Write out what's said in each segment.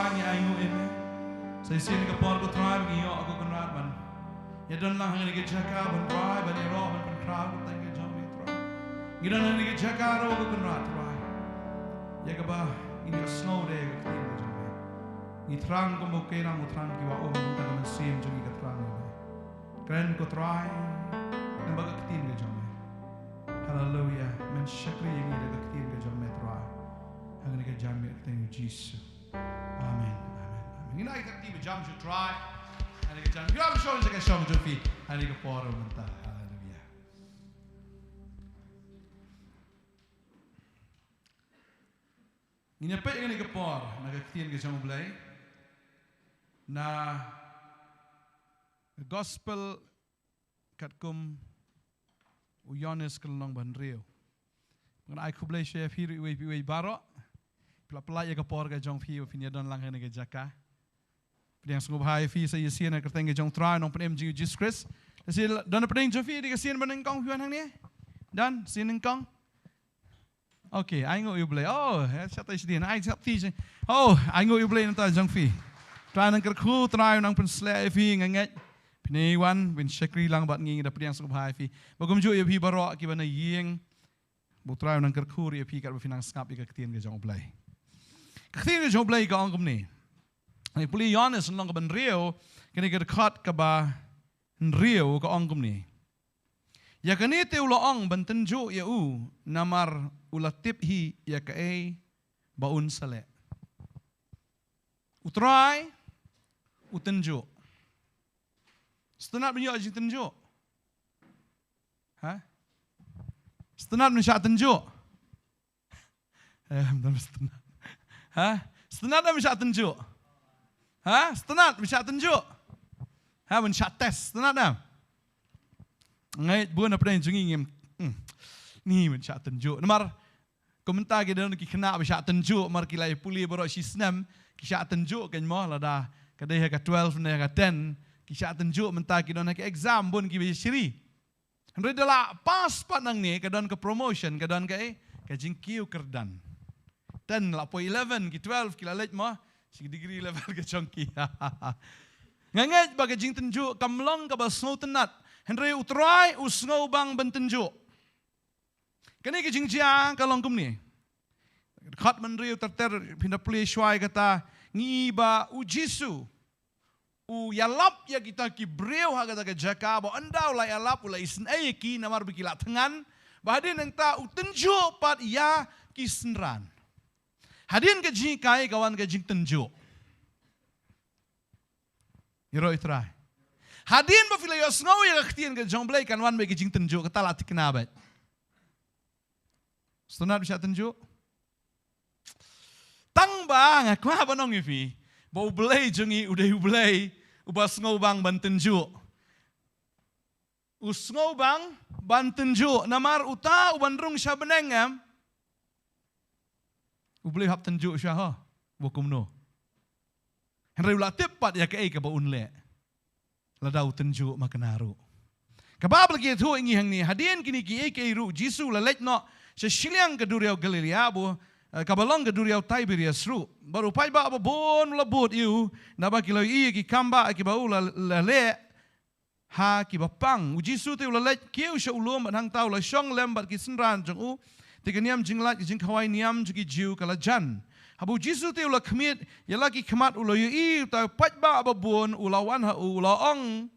try ni aingu ime. Saya sini ke por ko try bagi yo aku kenrat man. Ya don lang hang ni ke jaka ban try ban iro ban crowd ko tang ke jom ni try. Gidan hang ni ke jaka ro ko kenrat try. Ya ke ba ini snow day ko tin ke jom. Ni terang ko mo ke na mo terang ki wa o mo ta man sim jong ke terang ni. Kren ko try. Nambaga ke tin ke jom. Hallelujah. Men syakri yang ini ke tin ke jom try. Hang ni ke jam ni thank you Jesus. Amen. Amen. Amen. Kita tiba jam should try. Hari ke jam. Kita show ni show ni jofi. Hari ke poro mentah. Hallelujah. Ini apa yang ni ke por? Nak ketian ke jam belai. Na gospel katkum uyanes kelong banrio. Mengenai aku belai share firu iwe barok. Pelak-pelak ya ke por ke jong fi finya don lang hene ke jaka. Pedang sungguh bahaya fi saya sian ke teng ke jong try nong pen MG Jesus Christ. Kasi don pedang jong fi di ke sian baneng kong fian hang ni. Dan sian kong. Okay, I ngo you play. Oh, chat is din. I chat fi. Oh, I ngo you play nta jong fi. Try nang ker khu try nang pen slay fi nganget. Piniwan bin syakri lang bat ngi da pedang sungguh bahaya fi. Bagum ju ya fi barok ki bana yeng. Bu try nang ker khu ri fi kat finang skap ke ketien ke jong play. Ketiga jom belai ke angkum ni. Ini puli Yohanes nang ke benrio, kini ke dekat ke ba benrio ke angkum ni. Ya kini te ula ang bentenjo ya namar ula tip hi ya ke baun sale. Utrai utenjo. Setenat bunyi aji tenjo. Ha? Setenat menyak tenjo. Betul setenat. Ha? Setenat dah mensyak tunjuk. Ha? Setenat mensyak tunjuk. Ha? Mensyak tes. Setenat dah. Ngai bukan apa yang jenging. Ni mensyak tunjuk. Namar komentar kita nak kena mensyak tunjuk. Mar kilai puli baru sisnam. Kisah tunjuk kan mah lah dah. Kadai ke 12 ni ke 10. Kisah tunjuk mentar kita nak exam pun kita siri. Henry dah pas panang ni kadang ke promotion kadang ke jingkiu kerdan. 10 lah po 11 ki 12 ki lalet mah si degree level ke chongki. Nganget bagai jing tenjuk kamlong ka basno tenat. Henry utrai usngau bang bentenjuk. Kani ke jing jia kalong kum ni. Khat menri terter pindah play syai kata ngiba u Jisu. U yalap ya kita ki breu ha kata ke jaka ba andau la yalap ula isen ai ki namar bikila tengan. Bahadin nang ta u tenjuk pat ya ki senran. Hadin ke jing kai kawan ke jing tenjuk. Yero itrai. Hadin ba fila yos ngau ya ketien ke jong blai kan wan be ke jing tenjuk kata lat kenabat. Sunat bisa tenjuk. Tang bang aku apa nong ifi. Bau blai jongi udah blai ubas ngau bang ban tenjuk. Usngau bang ban tenjuk namar uta ubandrung syabenengam. Boleh hap tenjuk syah bokum no. Henry ulah tepat ya ke ba unle. Ladau tenjuk makenaru. Kabab lagi tu ingi hang ni hadien kini ki ke ru Jisu lalet no sesilang ke duriau Galilea bu kabalong ke duriau Tiberias ru. Baru pai ba bon labut iu naba kilo ki kamba ki ba lale ha ki ba pang. Jisu te lalet kiu sya ulum hang tau la syong lembat ki senran jong u. Tiga niam jinglat jing kawai niam jugi jiu kalajan. Habu Jisu te ula kemit ya lagi kemat ula yu ta patba ababun ulawan ha ulaong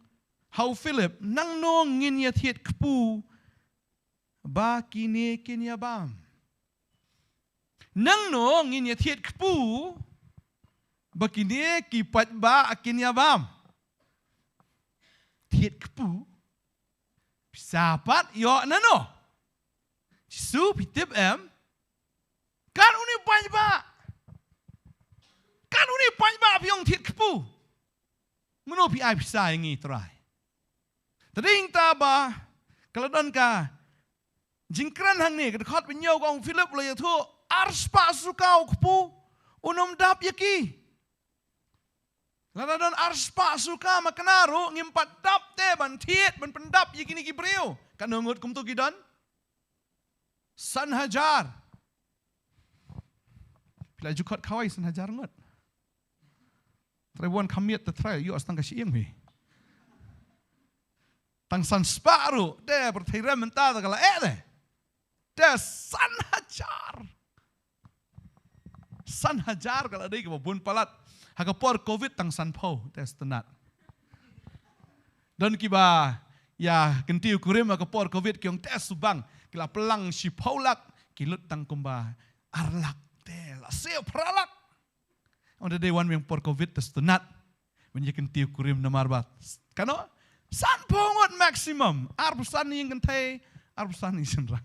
hau Philip nang no ngin ya thiet kepu ba kini kinya bam. Nang no ngin ya thiet kepu ba kini ki patba kinya bam. Thiet kepu sapat yo nano. Jisu pitip kan uni panjba piong thiet kepu meno pi ai pisa ngi trai tading ta ba kaladon ka jingkran hang ni khot pinyau kong Philip lo yathu arspa sukau kepu unom dap yaki ladon arspa suka makanaru ngimpat dap te ban thiet ban pendap yaki ni ki breu kan ngut kum tu gidon Sanhajar. Bila jukot kawai Sanhajar ngot. Taiwan kamiat tertrai yo astang kasieng mi. Tang san sparu de bertira mentah kala deh. De san hajar kalau ada kebun palat hakapor covid tang san pau tes tenat dan kiba ya kenti ukurim hakapor covid kiong tes subang kila pelang si paulak kilut tang kumba arlak la seo pralak onda dewan yang por covid tes tenat menye kenti ukurim namarbat kano san pongot maksimum arbusan yang kentai arbusan yang senra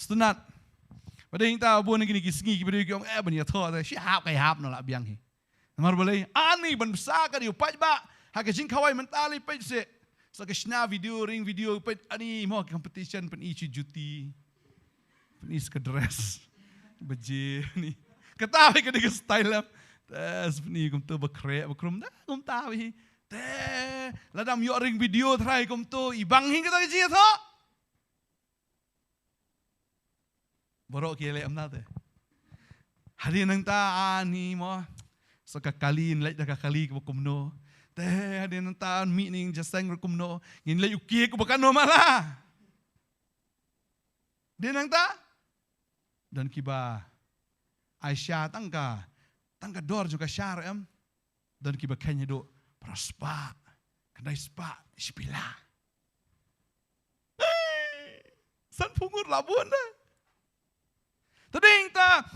tenat pada yang tahu buat negeri kisngi kita bilang benda thor ada siap kayak nolak biang he. Namar boleh ani ban besar kan upai ba hak jing kawai mentali pai se sakesna video ring video pai ani mau competition pen isu juti pen is ke dress beje ni ketahui ke dengan style tes ni kum tu bakre bakrum dah kum tahu te ladam yo ring video try kum tu ibang hing kita ke tho borok kile amna te hari nang ta ani mo sakakalin lek dakakali ko kumno te hari nang ta mi ning jasang kumno ngin le ukie ko bakano mala de nang ta dan kiba Aisyah tangka dor juga syar dan kiba kanya do prospa kedai spa spila san pungur labun dah. Tading ta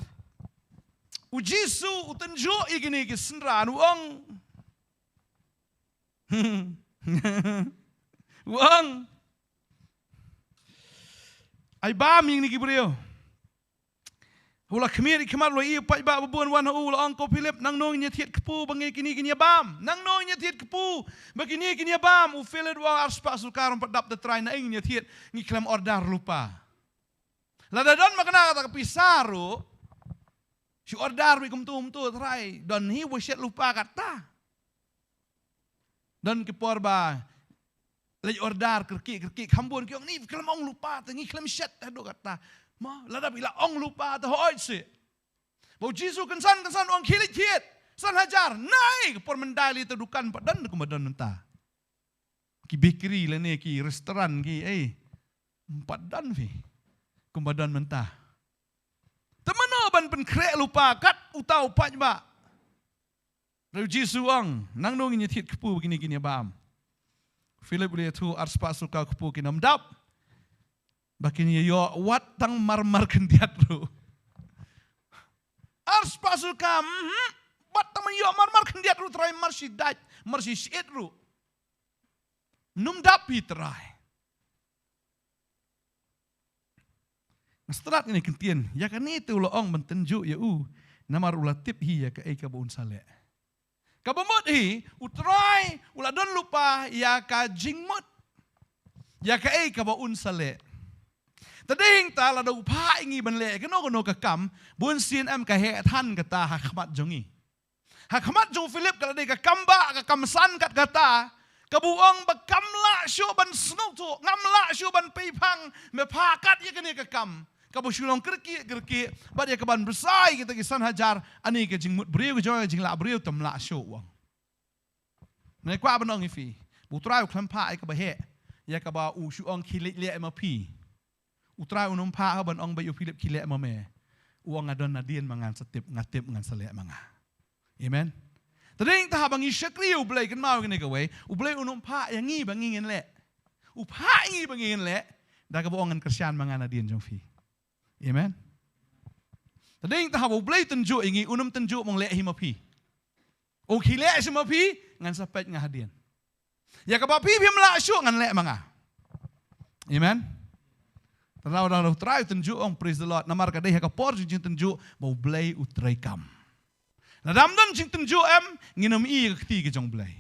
ujisu utanjo igini ki senra nuang uang ai ba ming ni kibriyo hula khmir khmar lo i pai ba bun wan hu lo angko philip nang no nya thiet kpu bangi kini kini bam nang no nya thiet kpu bagini kini bam u philip wa arspa sukaron padap de trai na ing nya thiet ngi klam ordar lupa ladadon makna kata pisaru si ordar mi kumtum tu trai don hi wo set lupa kata don ke porba lej ordar kerki khambun kiong ni kelam ong lupa tengi kelam set do kata ma ladap ila ong lupa ta hoi se bo jisu kensan ong khilit thiet san hajar nai ke por mendali tedukan padan kumadan nenta ki bakery le ne ki restoran ki padan fi kumbadan mentah. Temana ban pen krek lupa kat utau paj ba. Lalu Jisu ang nang nong nya thit kpu begini gini bam. Philip le tu arspa suka kpu kinam dap. Bakini yo wat tang marmar kendiat ru. Arspa suka wat tang yo marmar kendiat ru trai marsi daj marsi sit ru. Num dap pi trai. Setelah ini kentian, ya kan itu loong mentenjuk ya namar ulatip hi ya ke kabun sale. Kabumut hi utrai uladon lupa ya ka jingmut ya ke kabun sale. Tading ta la do pa ingi banle keno kakam bun sin am ka he than kata hakmat jongi. Hakmat jong Philip kala de ka kamba ka kamsan kat kata kabuang bakamla syo ban snow to ngamla syo ban peipang me pakat ya kene kakam. Kabu shulong kerki bad ya kaban bersai kita kisan hajar ani ke jingmut beriu joy jingla beriu tamla show wang. Nei kwa banong ifi. Utrai uklampa ai kabahe ya kaba u shuong kilit le mapi. Utrai unum pa ban ong bayu Philip kilet mame. Uang adon nadien mangan setip ngatip ngan sele manga. Amen. Tading ta bangi syakri u blai kan mau kene kawe u blai unum pa yang ngi bangi ngin le. U pa ngi bangi ngin le da ka boongan Kristen mangan nadien jong fi. Amen. Tading ta bu blai tenjuk ingi unum tenjuk mong le hi mapi. O khile si mapi ngan sapet ngahadien. Ya ka ba pi phim la syu ngan le manga. Amen. Tanaw try tenjuk ong praise the Lord namar ka dei ka por jing tenjuk bo blai utrai kam. Na dam dan jing tenjuk nginam i ka ti ke jong blai.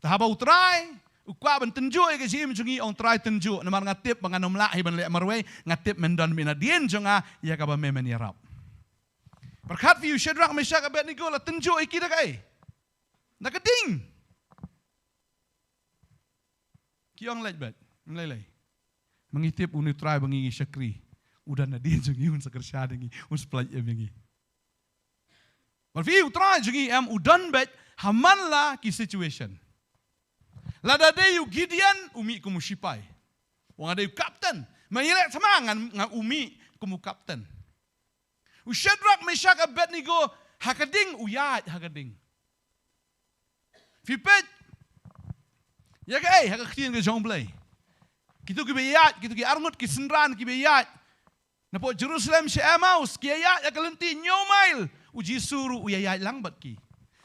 Ta ba utrai ukwa ban tenjuk ke jim jungi ong try tenjuk namar ngatip banganom la hi ban le marwe ngatip mendon mina dien jonga ya ka ba memen yarap. Berkat view Shadrach Meshach Abednego la tenjuk ikida kai. Nakading. Kiong lejbat, ngelai. Mengitip uni try bangi syakri. Udah nadien jungi un sakar syadengi un splaj emengi. Berfi utrai jungi am udan bet haman la ki situation. Lada de yu Gideon umi kumu sipai. Wang ada yu kapten. Mayelek sama ngan umi kumu kapten. Shadrach, Meshach, Abednego hakading uyat hakading. Fipet ya ke hakakien ke jong play. Kitu ki beyat, kitu ki arngut ki senran ki beyat. Napo Jerusalem si Emmaus ki ayat ya kelenti nyomail uji suru uyayat lang bat ki.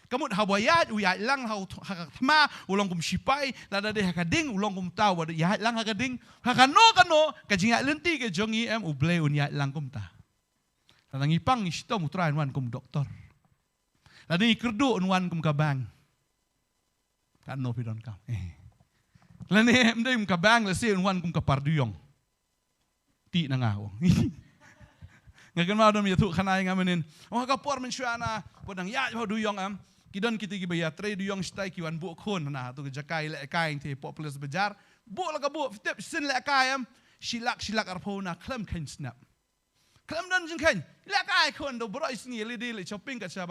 Kamut habayat uyat lang hakatma ulong kum sipai lada de hakading ulong kum taw yat lang hakading hakano kajingat lenti ke jongi em ublay unyat lang kum ta. Lada ngipang isto mutrain wan kum doktor. Lada ikerdu wan kum kabang. Kan no pidon kam. Lada em de kum kabang la se wan kum kaparduyong. Ti na nga ako. Ngayon mga doon yato kanay nga manin. O kapor man siya na podang ya duyong am. Kidon kita gibaya tre duyong stay kiwan bu kon na to jakay le kain te populous bajar. Bu la ka bu tip sin le kayam. Silak arpo na klem kan snap. Klem dan jing kan. Le kay kon do bro isngi le di le shopping ka siya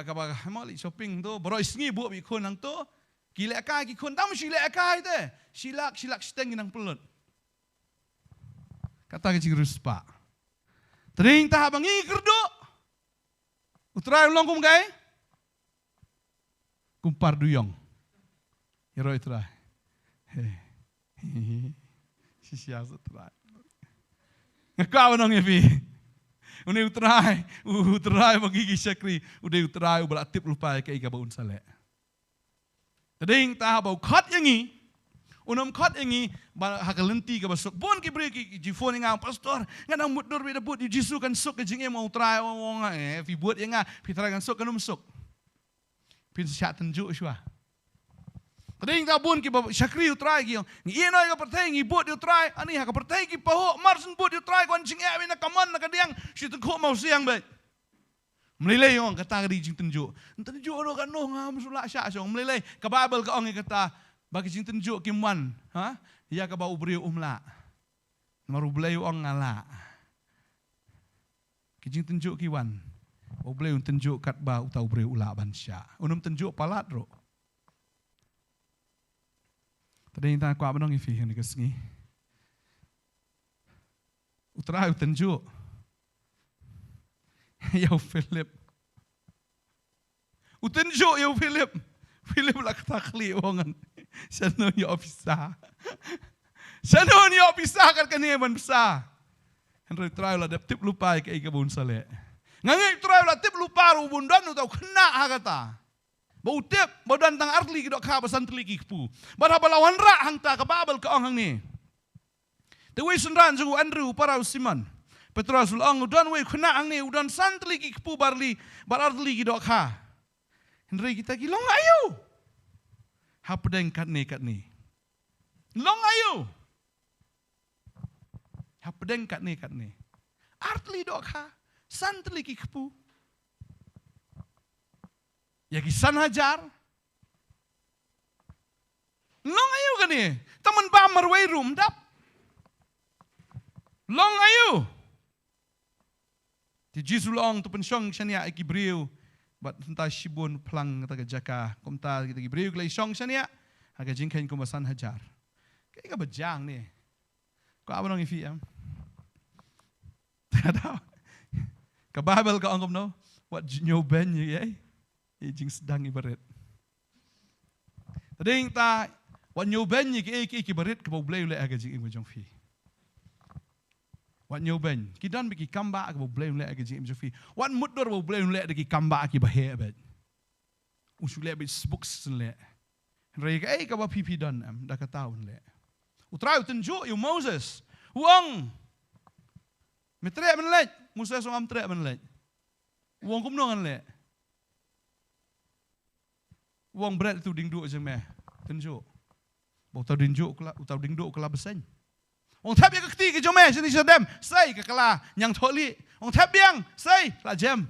ka ba mo le shopping do bro isngi bu bi kon nang to. Ki le kay ki kon dam si le kay te. Silak steng nang pelot. Kata ke cirus pa. Tering tahap bangi kerdo. Utrai ulong kum gay. Kumpar duyong. Hero utrai. Sisia utrai. Ngakaw nang evi. Uni utrai bagi syakri. Udah utrai ubala tip lupa ke ika baun sale. Tering tahap bau kat yangi. Unam kat ingi hakalenti ke basuk bon ki beri ki jifon nga pastor ngana mudur be debut Jisu kan sok ke jinge mau try wong fi buat nga fi try kan sok kanum sok pin sya tenjuk syua kading ta bon ki syakri try ki ngi no ka pertai ngi buat try ani ha ka pertai ki paho marsen buat try kon jinge na kaman na kadiang si tu ko mau siang be melilai ong kata di jing tenjuk no kan no ngam sulak sya song melilai ka Bible ka ong kata bagi jing tenjuk kimwan, ya ka bau beriu umla, maru belayu ong ngala. Kijing tenjuk kiwan, bau belayu tenjuk kat ba utau beriu ula bansya. Unum tenjuk palat ro. Tadi kita kuat benong ifi yang dikesengi. Utrai tenjuk. Yau Philip. Utenjuk yau Philip. Philip lah ketakli ongan. Sanon yo pisah. Sanon yo pisah kan kani man besar. Henry trial lah tip lupa ke ika bun sale. Ngangai trial lah tip lupa ru bundan utau kena hakata. Bau tip badan tang arli ki dok ka basan tli ki pu. Bara balawan ra hang ta ka babel ka ong hang ni. Te we sunran ju Andrew para Simon. Petrus ul udan we kena hang ni udan santli ki pu barli bararli ki dok ka. Henry kita ki long ayo. Hapedeng kat ni. Long ayo. Hapedeng kat ni. Artli dok ha. Santli ki kepu. Ya kisan hajar. Long ayo kan ni. Taman bamar way room dap. Long ayo. Ti Jisu long tu pensyong syania iki beriu. Bat entah shibun pelang kata jaka komta kita beriu kelai syong syania. Aga jingkain kumasan hajar. Kayak bejang ni. Kau apa nong ifi am? Tahu. Ke Bible kau anggap no? What nyoben ye? Jing sedang ibarat. Tadi ta what nyoben ye ke ibarat ke bau blay le aga jing imojong fi. What nyoben? Kidan biki kamba ke bau blay le aga jing imojong fi. What mudur bau blay le deki kamba ki bahe abet. Usul le bit books le. Rai ke ka ba pipi dan am dah kataun le. Utrai tunjuk you Moses. Wong. Metre menlet. Musa song am tre menlet. Wong kum nongan le. Wong berat tu dingduk je meh. Tunjuk. Bau tau dingduk kala utau dingduk kala beseng. Wong tap ya keti ke jomeh sini sedem. Sai ke kala nyang tholi. Wong tap yang sai la jam.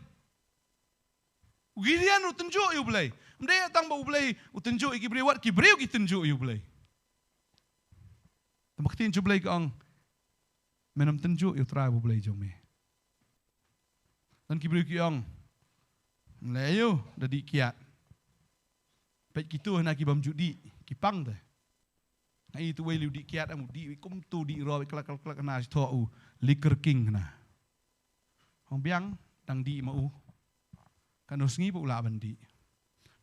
Gideon tunjuk you belai. Mdaya tang bau belai tunjuk iki beri wat ki beri ki tunjuk you belai. Tambah ketin ju belai ke ong. Menam tunjuk you try bau belai jomeh. Dan ki beri ki ong. Layu dari kiat. Pet gitu nak kibam judi, kipang teh. Ai tu wei liu di kiat amu di kum tu di ro kelak na to liquor king na. Hong biang dang di mau. Kan usngi pu la bandi.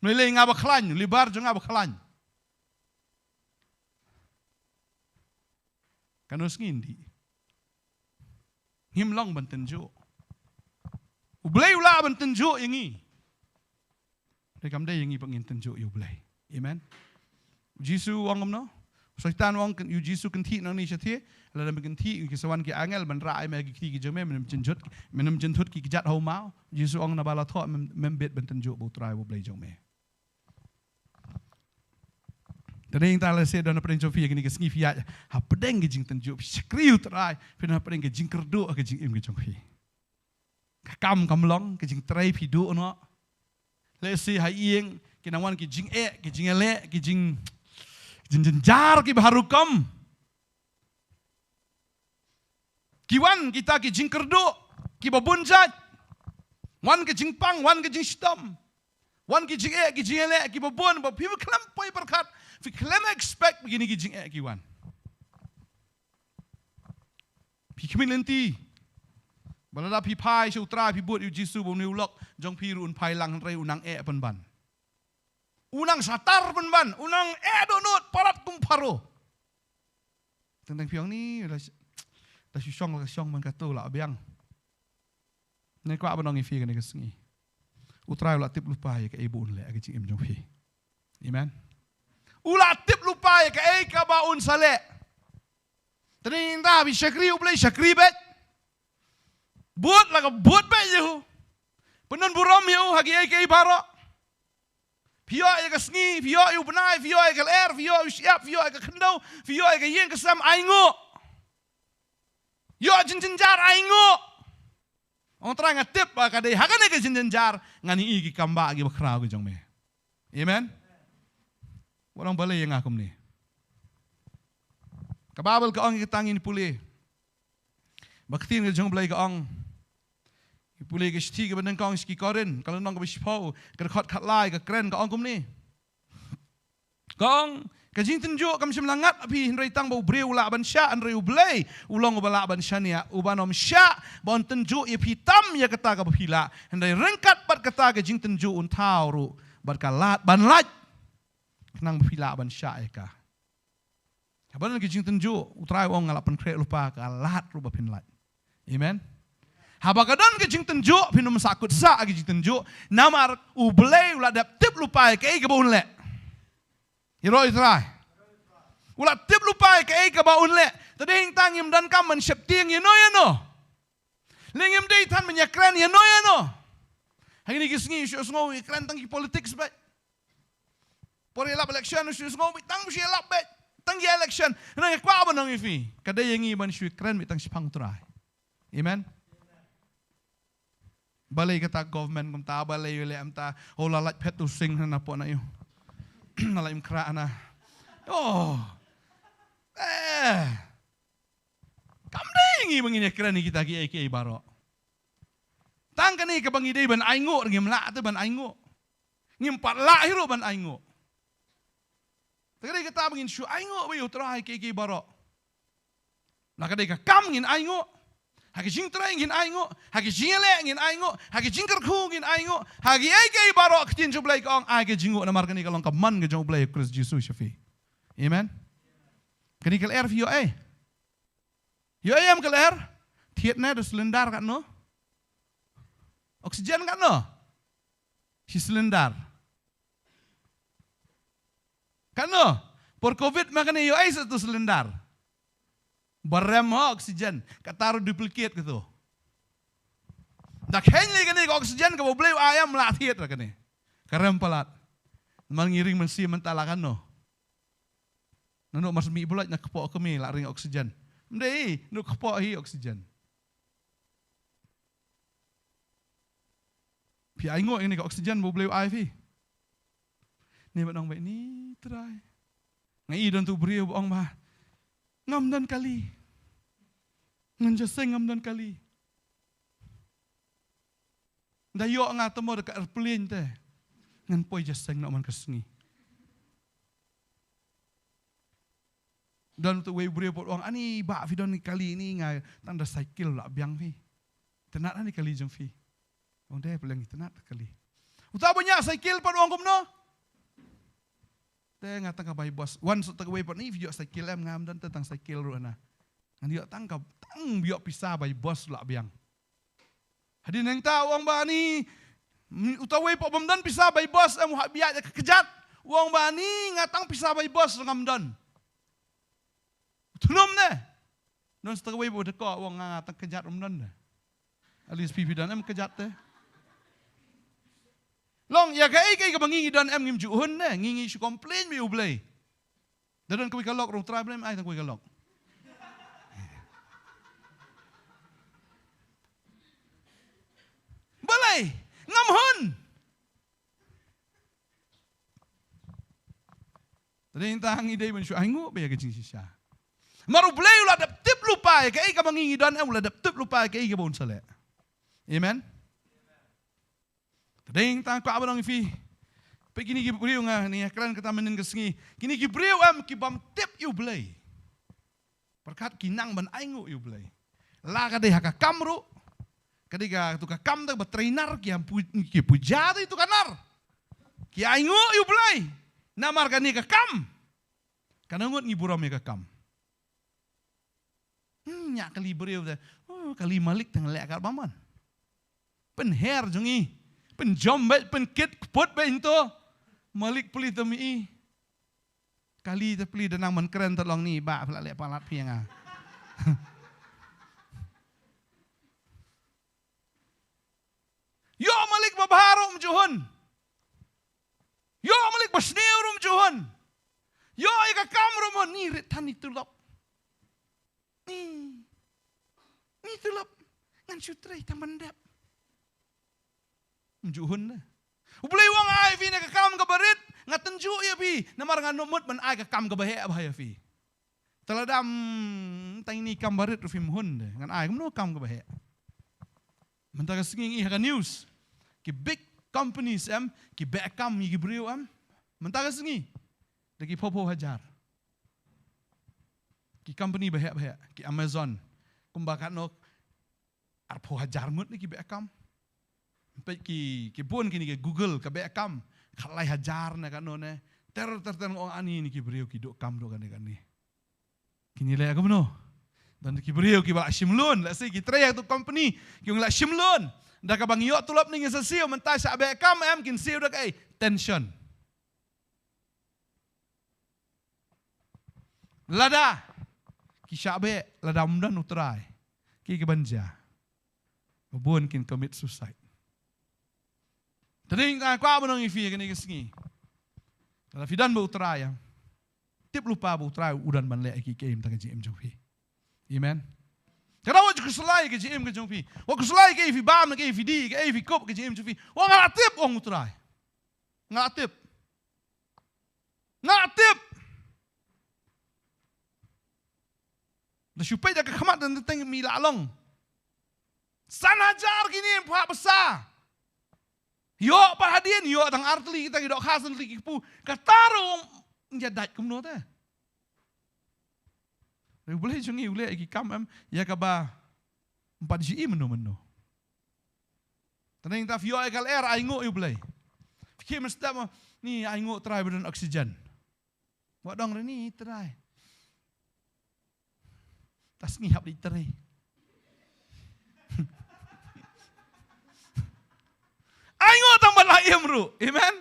Nilai ngaba klan, libar jo ngaba klan. Kan usngi ndi. Himlong bantenjo. Ublay ula bantenjo yangi. Rekam day yangi pangin tenjo ublay. Amen. Jisu wangam no. Saitan wang yu Jisu kenti nang ni chathi. Lada kenti ki sawan ki angel man rai me ki ki jome menem jenthut ki jat ho mau. Jisu wang na bala tho membet bantenjo bu trai ublay jome. Tadi yang tak lese dan apa yang Sofia kini kesini via apa deng ke jing tenjuk sekriu terai pernah apa deng ke jing kerdo ke jing im ke jong fi kam long ke jing terai pidu no lese hai ieng kinawan ke jing ke jing ele ke jing jenjar ke baharu kam kiwan kita ke jing kerdo ki babunjat wan ke jing pang wan ke jing stom wan ke jing ele ki babun ba people kelampoi berkat. Fi klem expect begini gijing kiwan. Pi kimin lenti. Balada pi pai shu tra pi buat yu Jisu bu niu lok jong pi run pai lang rei unang pen ban. Unang satar pen ban, unang donut parat kumparo. Tentang piang ni dah syong man katu lah abiang. Ni kwa abanong ifi kan kesengi. Utrai ulah tip lupa ya ke ibu le gijing im jong pi. Amen. Ulah tip lupa ya ke kabaun sale. Tadi indah bi syakri ublay syakri bet. Buat lah buat bet je. Penon buram yu hagi ke baro. Pio ya ke sengi, pio yu benai, pio ya ke air, pio yu siap, pio ya ke kendau, pio ya ke yeng kesam aingo. Yo jenjar aingo. Orang terang ngatip kadai hakan ya ke jenjar ngani i ki kamba agi bakrau ke jong me. Amen. Orang balai yang aku ni. Kababel ke ong kita angin pulih. Baktin ke jong balai ke ong. Pulih ke seti ke benda kong ski korin. Kalau nong ke bispau ke dekat kat lai ke keren ke ong kum ni. Kong ke jing tenjuk kam semlangat api hindrai tang bau breu la ban sya andrai ublay ulong ubala ban syania ubanom sya bon tenjuk ia hitam ya kata ke bapila hindrai rengkat bat kata ke jing tenjuk untau ru bat kalat ban lat nang bapila ban sya ka. Haban ke jing tenjuk utrai wong ngalap pen krek lupa kalat ru bapin lat. Amen. Habakadan ke jing tenjuk pinum sakut sa ke jing tenjuk namar ublay ula dap tip lupa ke baun le. Hiro Israel. Ula tip lupa ke baun le. Tadi hing tangim dan kam men septing you know. Lengim dei tan menyakran you know. Hari ni kisngi ngau iklan tang politik sebab. Por elap election ngau tang si elap bet. Tang election. Nang kwa ba nang ifi. Kadai yang iban si kran mitang sipang trai. Amen. Balai kata government kum ta balai le am ta olalat petu sing na po na yo. Nalaim kra na. Oh. Kam dai ngi bangin kran ni kita ki baro. Tang kani ke bangi dei ban aingo ngim la tu ban aingo. Ngim pat la hiro ban aingo. Tadi kata bangin shu aingo we utrai ki baro. Nak kadai ka kam ngin aingo. Hagi jing trai ngin aingo, hagi jing le ngin aingo, hagi jing kerku ngin aingo, hagi ai baro ktin jublai kong ai jingo na markani kalong kaman ke jublai Kristus Jesus syafi. Amen. Kani kel air yo ai. Yo am kel air. Thiet na do silindar kan no. Oksigen kan no. Si silindar. Kan no. Por COVID makani yo ai satu silindar. Barem oksigen, kataruh duplicate gitu. Dak henley kene oksigen ke boleh ayam latih itu kene. Karem pelat. Mengiring mensi mentalakan no. Nanu mas mi bulat nak kepok kemi laring oksigen. Mdei, nu kepok hi oksigen. Pi aingo ini ke oksigen boleh ai fi. Ni batong baik ni try. Ngai don tu beri ong mah. Ngam dan kali. Nganjaseng ngam dan kali. Dayo nga temo dekat airplane teh. Ngan poi jaseng nak man kesengi. Dan tu wei beri pot orang ani bak vidon ni kali ni ngai tanda cycle lah biang fi. Tenat ni kali jeng fi. Orang deh pelang tenat kali. Uta banyak cycle pot orang kumno. Teh ngatang ka bai bos. Wan sok tak wei pot ni video cycle em ngam dan tentang cycle ru ana. Ngan dia tangkap tang biok pisah bai bos lah biang. Hadi neng ta orang ba ni utawai pok bamdan pisah bai bos em hak biak kejat. Wong ba ni ngatang pisah bai bos ngamdan. Tunum ne. Non setawai pok dekok wong ngatang kejat bamdan ne. Alis pipi dan em kejat teh. Long ya kai ka bangi dan em ngim juhun ne ngingi su komplain bi ublay. Dan ko kalok rong try blem ai tang ko kalok. Balai, ngamhun. Tadi intang ide men syu aingu be ke sisa. Maru blai ulah dap tip lupa ke ai ka mangingi dan ulah dap tip lupa ke ai ke bon sale. Amen. Tadi intang ko abang fi. Pegini ki briu nga ni klan kata menen kesengi. Kini ki briu am ki bam tip yu blai. Perkat kinang ban aingu yu blai. La ka de haka kamru. Ketika tu kam tak bertrainer ki puja tu itu kanar. Ki aingu yu belai. Namar kan ni ka kam. Kana ngut ngiburam ya ka kam. Nyak kali beriu dah. Oh kali malik tang lek kat baman. Pen her jungi. Pen jombet pen kit pot be into. Malik peli temi. Kali te peli denang man keren tolong ni ba pala lek palat piang ah. Yo malik mabaharom juhun. Yo malik basneurum juhun. Yo ika kamrum ni retan itulap. Ni tulap ngan sutrai tamandap. Juhun na. Ublay wang ai fi na kakam ka barit ngatenju ya fi. Namar ngan numut man ai kakam ka bahe bahaya fi. Teladam tang ni kam barit fi muhun ngan ai kumno kam ka bahe. Mentaka singing iha news. Ki big companies ki bekam ki beriu mentaka singi. Daki popo hajar. Ki company bahaya ki Amazon. Kumbakat nok arpo hajar mut ni ki bekam. Sampai ki pun kini ki Google ka bekam. Kalai hajar na kano ne. Ter ong ani ni ki beriu ki dok kam do kan ni. Kini le aku meno. Dan ki beriu ki bala simlun, la sei ki traya tu company, ki ngla simlun. Da ka bang yo tulap ning sa siu mentai sa be kam kin siu dak ai tension. Lada ki syabe lada mundan utrai. Ki banja. Bubun kin commit suicide. Tading ka kwa banong ifi kini kesengi. Kalau fidan bu utrai. Tip lupa bu utrai udan ban le ki game ta GM jofi. Amen. Kada wa kuslai ke GM ke jompi. Wa kuslai ke fi bam ke fi di ke fi kop ke GM jompi. Wa ngatip wong utrai. Ngatip. Da supaya dak khamat dan teng mi lalong. San hajar kini puak besar. Yo perhatian yo tang artli kita dok khasan li pu. Kataro njadat kumno ta. Boleh jungi boleh lagi kam ya kaba 4 GI menu. Tanang ta fio ekal air aingo you boleh. Fikir mesti ni aingo try badan oksigen. Buat dong ni try. Tas ngihap di try. Aingo tambah laim ru. Amen.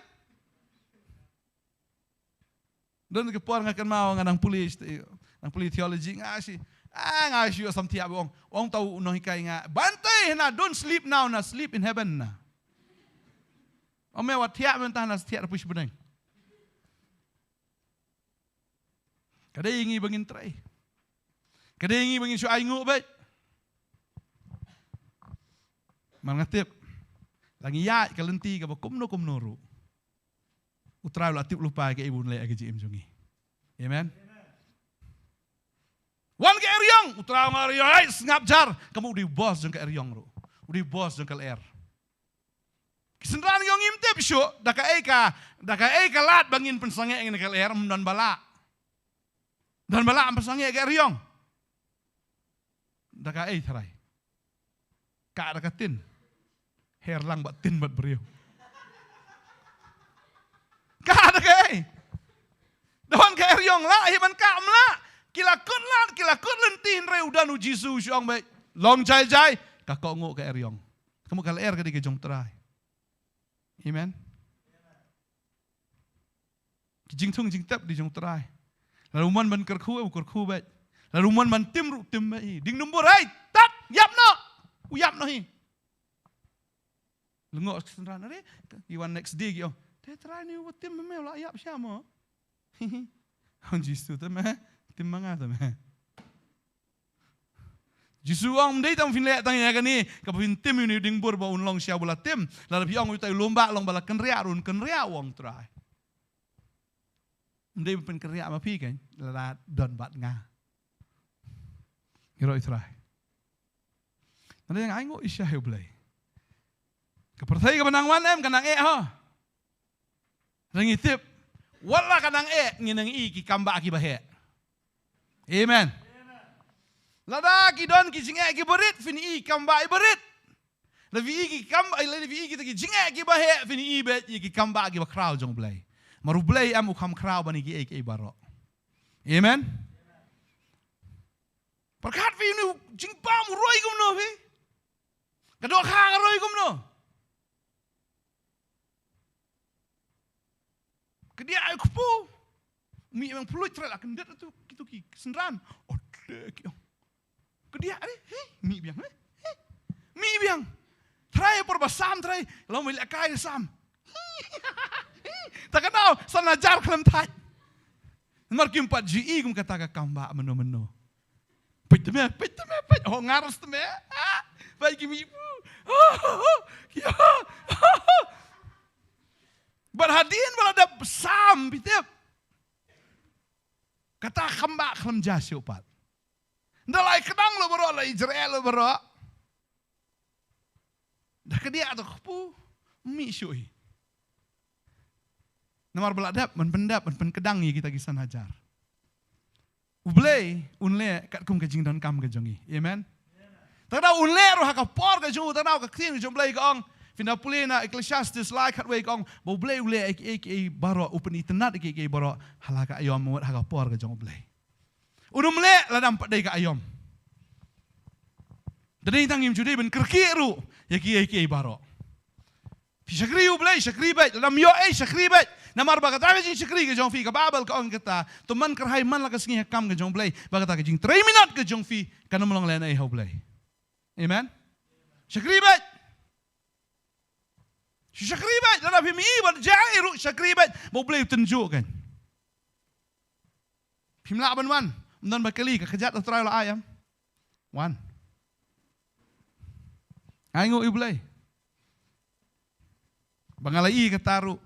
Dan kepuar ngakan mau nganang polis ang puli theology ngasi yo samti abong ong tau no hikai nga bantai na don't sleep now na sleep in heaven na ome wat tiap mentah na tiap push beneng kada ingi bangin trai kada ingi bangin su aingu bet mangatip lagi ya kalenti ka kumno ru utrai latip lupa ke ibu nilai ke JM jungi amen. Wan ke eryong, utara ngariong, ay ngap jar, kamu di bos jeng ke eryong ro, di bos jeng ke air. Senran yang ngimtip syuk, daka eka lat bangin pensange ngene kal er dan bala. Dan bala pensange ke riong. Daka tharai. Ka daka tin. Herlang bat tin bat beriu. Ka daka Dawan ka riong la hiban ka mla. Kilakut lentin reu dan ujisu syong baik. Long jai ka ko ngo ka riong. Kamu kal er ka di jong trai. Amen. Jing thung jing tap di jong trai. Lalu man ban kerku baik. Lalu man ban tim baik. Ding numbur hai tat yap no. Uyap no hi. Lengok senran are. Iwan next day gyo. Te trai ni wat tim me la yap syamo. On jisu te me tim manga te me. Jisu ang mdei tam fin le tang ya kan ni ka fin tim ni ding bur ba un long sia bola tim la pi ong utai lomba long bala kan ria wong trai. Mdei pen kan ria ma pi kan la don bat nga. Ngiro trai. Ada yang aingo isya he blai. Ka perthai ka banang wan em kanang ho. Rangitip wala kanang nginang ki kamba ki bahe. Amen. Lada ki don ki jinge ki berit fini kamba i berit. Levi ki kamba levi ki jinge ki bahe fini bet ki kamba ki ba kraw jong blai. Maru blai am ukam kraw bani ki baro. Amen. Perkat fini jingpa mu roi gum no fi. Kadok ha roi gum no. Kedia ai kupu. Mi memang peluit trela kendet tu kitu ki senran. Ode ki. Kedia ari, mi biang. Mi biang. Try por basam try, lo mili akai sam. Tak kenal sanajar kelam tai. Mar kim pat GE kum kata ka kamba meno. Pit me. Oh ngaros te me. Bai ki mi. Berhadian balada sam bitep. Kata kamba kelam jasio pat. Ndalai kedang lo bero la Israel lo bero. Dah kedia tu kupu mi syui. Namar beladap men kedang ni kita kisan hajar. Ublei unle kat kum kajing dan kam kajongi. Amen. Tada unle roh ka por ka ju tada ka khin jom blai ka ong finda pulena Ecclesiastes lai kat wei ka ong bo blei ule ek baro upeni tenat ek baro halaka ayom muat ha ka por ka jong blei. Unum le la dampak dai ka ayom. Dadai tangim judai ben kerkiru ya ki baro. Fi syakri ublai syakri bet lam yo syakri bet. Namar bagat aga jing syakri ke jong fi ka babal ka on kata to man kerhai man la ka singi kam ke jong blai bagat aga jing 3 minit ke jong fi kana molong len ai ho blai. Amen. Syakri bet. Syakri bet la fi mi ban jairu syakri bet bo blai tunjuk kan. Pimla ban wan. Dan bakali ka kejat atrai la ayam. Wan. Aingo iblay. Bangalai ka taru.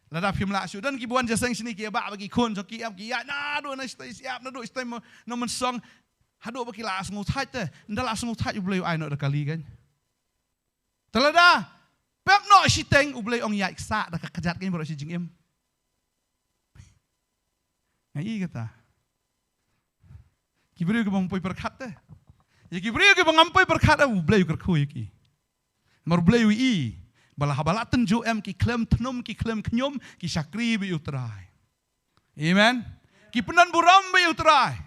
Lada pimla su dan kibuan jasang sini ki ba bagi kun so ki ya na do na stay siap na do stay no men song hado baki la asngu thai te ndala asngu thai iblay ai no da kali kan. Talada pep no siteng iblay ong yak sa da ka kejat kan bro si jing em. Ngai kata Kibriu ke bangpoi berkat deh. Ya kibriu ke bangampai berkat dah. Bleu kerkui ki. Mar bleu i. Balah balah tenju em ki klem tenum ki klem kenyum ki syakri bi utrai. Amen. Ki penan buram bi utrai.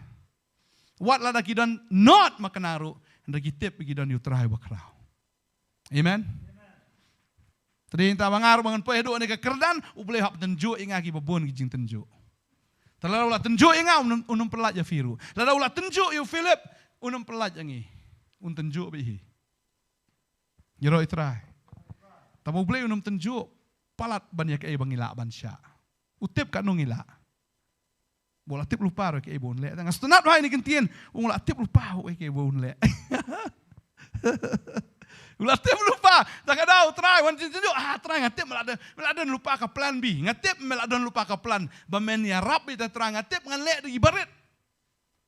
Wat la ki dan not makanaru. Anda ki tip ki dan utrai bakrau. Amen. Tadi entah bangar bangan pai do ne ka kerdan ubleu hap tenju inga ki babon ki jing tenju. Talalau la tenjuk inga unum pelat ya firu. Talalau la tenjuk you Philip unum pelat yangi. Un tenjuk bihi. Yero itrai. Tamu boleh unum tenjuk palat banyak ke bangila bansya. Utip kat nungila. Bola tip lupa ke ibon le. Tengah setunat wahai ni kentien. La tip lupa ke ibon le. Ulah tip lupa, tak ada try wan tunjuk try ngatip meladan lupa ke plan B, ngatip meladan lupa ke plan bamen ya rap kita try ngatip ngan lek di barit.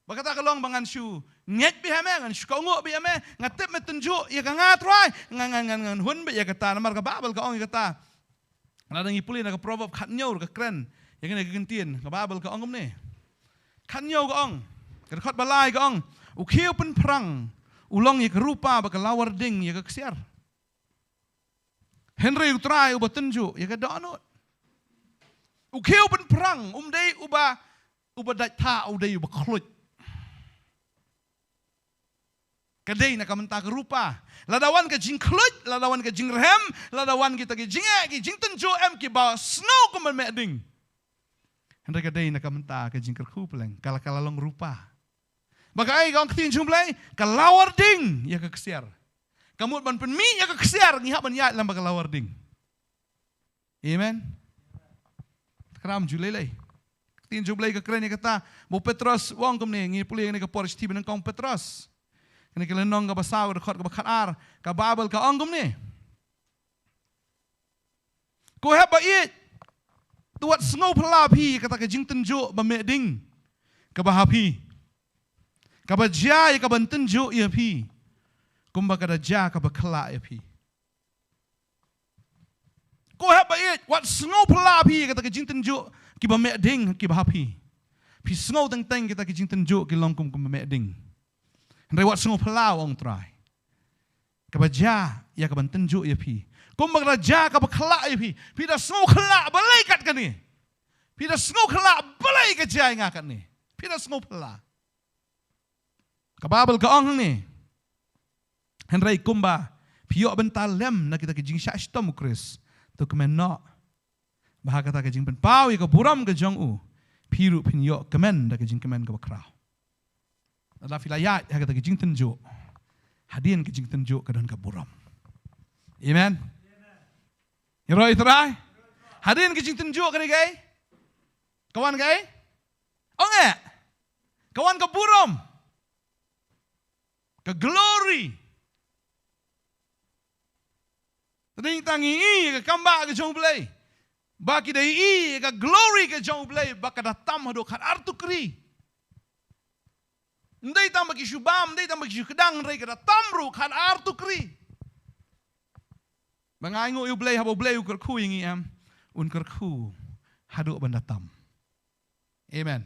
Bakata kalong bangan shu. Nget bi hame ngan shu kaungo bi hame ngatip me tunjuk ya ka ngatrai ngan hun bi ya kata namar ka babel ka ong ya kata. Ladang ipuli na ka proverb khatnyo ka kren. Ya kene ka gentien ka babel ka ong ne. Khatnyo ka ong. Ka khot balai ka ong. Ukhiu pen perang. Ulong ya ka rupa ba ka lawar ding ya ka ksiar. Henry utrai uba tunjuk ya ka donut. Ukhiu pen perang dei uba dak tha dei uba khlut. Kadai nak mentah rupa. Ladawan ke jing klut, ladawan ke jing rehem, ladawan kita ke jing tenjo em ki ba snow ko meding. Hendak kadai nak mentah ke jing kerku peleng, kala long rupa. Bagai kau ketin jumlai, kalawar ding ya ke kesiar. Kamu ban penmi ya ke kesiar, ngihap ban ya lam kalawar ding. Amen. Keram julai. Ketin jumlai ke keren ya kata, bo Petrus wong kum ni ngi puli ni ke Porsche tiba nang kong Petrus. Kini kita nong ka basaw ka khot ka bakhat ar ka babel ka ongom ni. Ko hep ba it. Tuat snow pelapi kata ka jing tenjo ba meding ka bahapi. Ka ba ja ka ban tenjo ya pi. Kumba ka da ja ka ba khala ya pi. Ko hep ba it wat snow pelapi kata ka jing tenjo ki ba meding ki bahapi. Pi snow teng kita ka jing tenjo ki longkum ka meding. Rewat sungguh pelau orang try. Kebaja ya keban tenjuk ya pi. Kumbang raja keba kelak ya pi. Pi dah sungguh kelak balai kat kan ni. Pi dah sungguh kelak balai ke jai ngah kat ni. Pi dah sungguh pelak. Kebabel ke orang ni. Henry kumba. Piok bentar lem nak kita kejing syak stom Chris. Tu kemen nak. Bahag kata kejing pen pau ya ke buram ke jong u. Piru pin yok kemen dah kejing kemen ke bakrau. Adalah filayat yang kata kejing tenjuk. Hadian kejing tenjuk ke dan kaburam. Amen. Ya roh iterai. Hadian kejing tenjuk ke ni gay. Kawan gay. Oh enggak. Kawan kaburam. Ke glory. Tading tangi ke kambak ke jong belai. Baki dai ke glory ke jong belai. Baka datam hadok hat artu kri. Ndai tambah kishu bam, ndai tambah kishu kedang, ndai kada tamru kan artu kri. Bangaingo yu blay habo blay ukerku yang iam, unkerku haduk bandatam. Amen.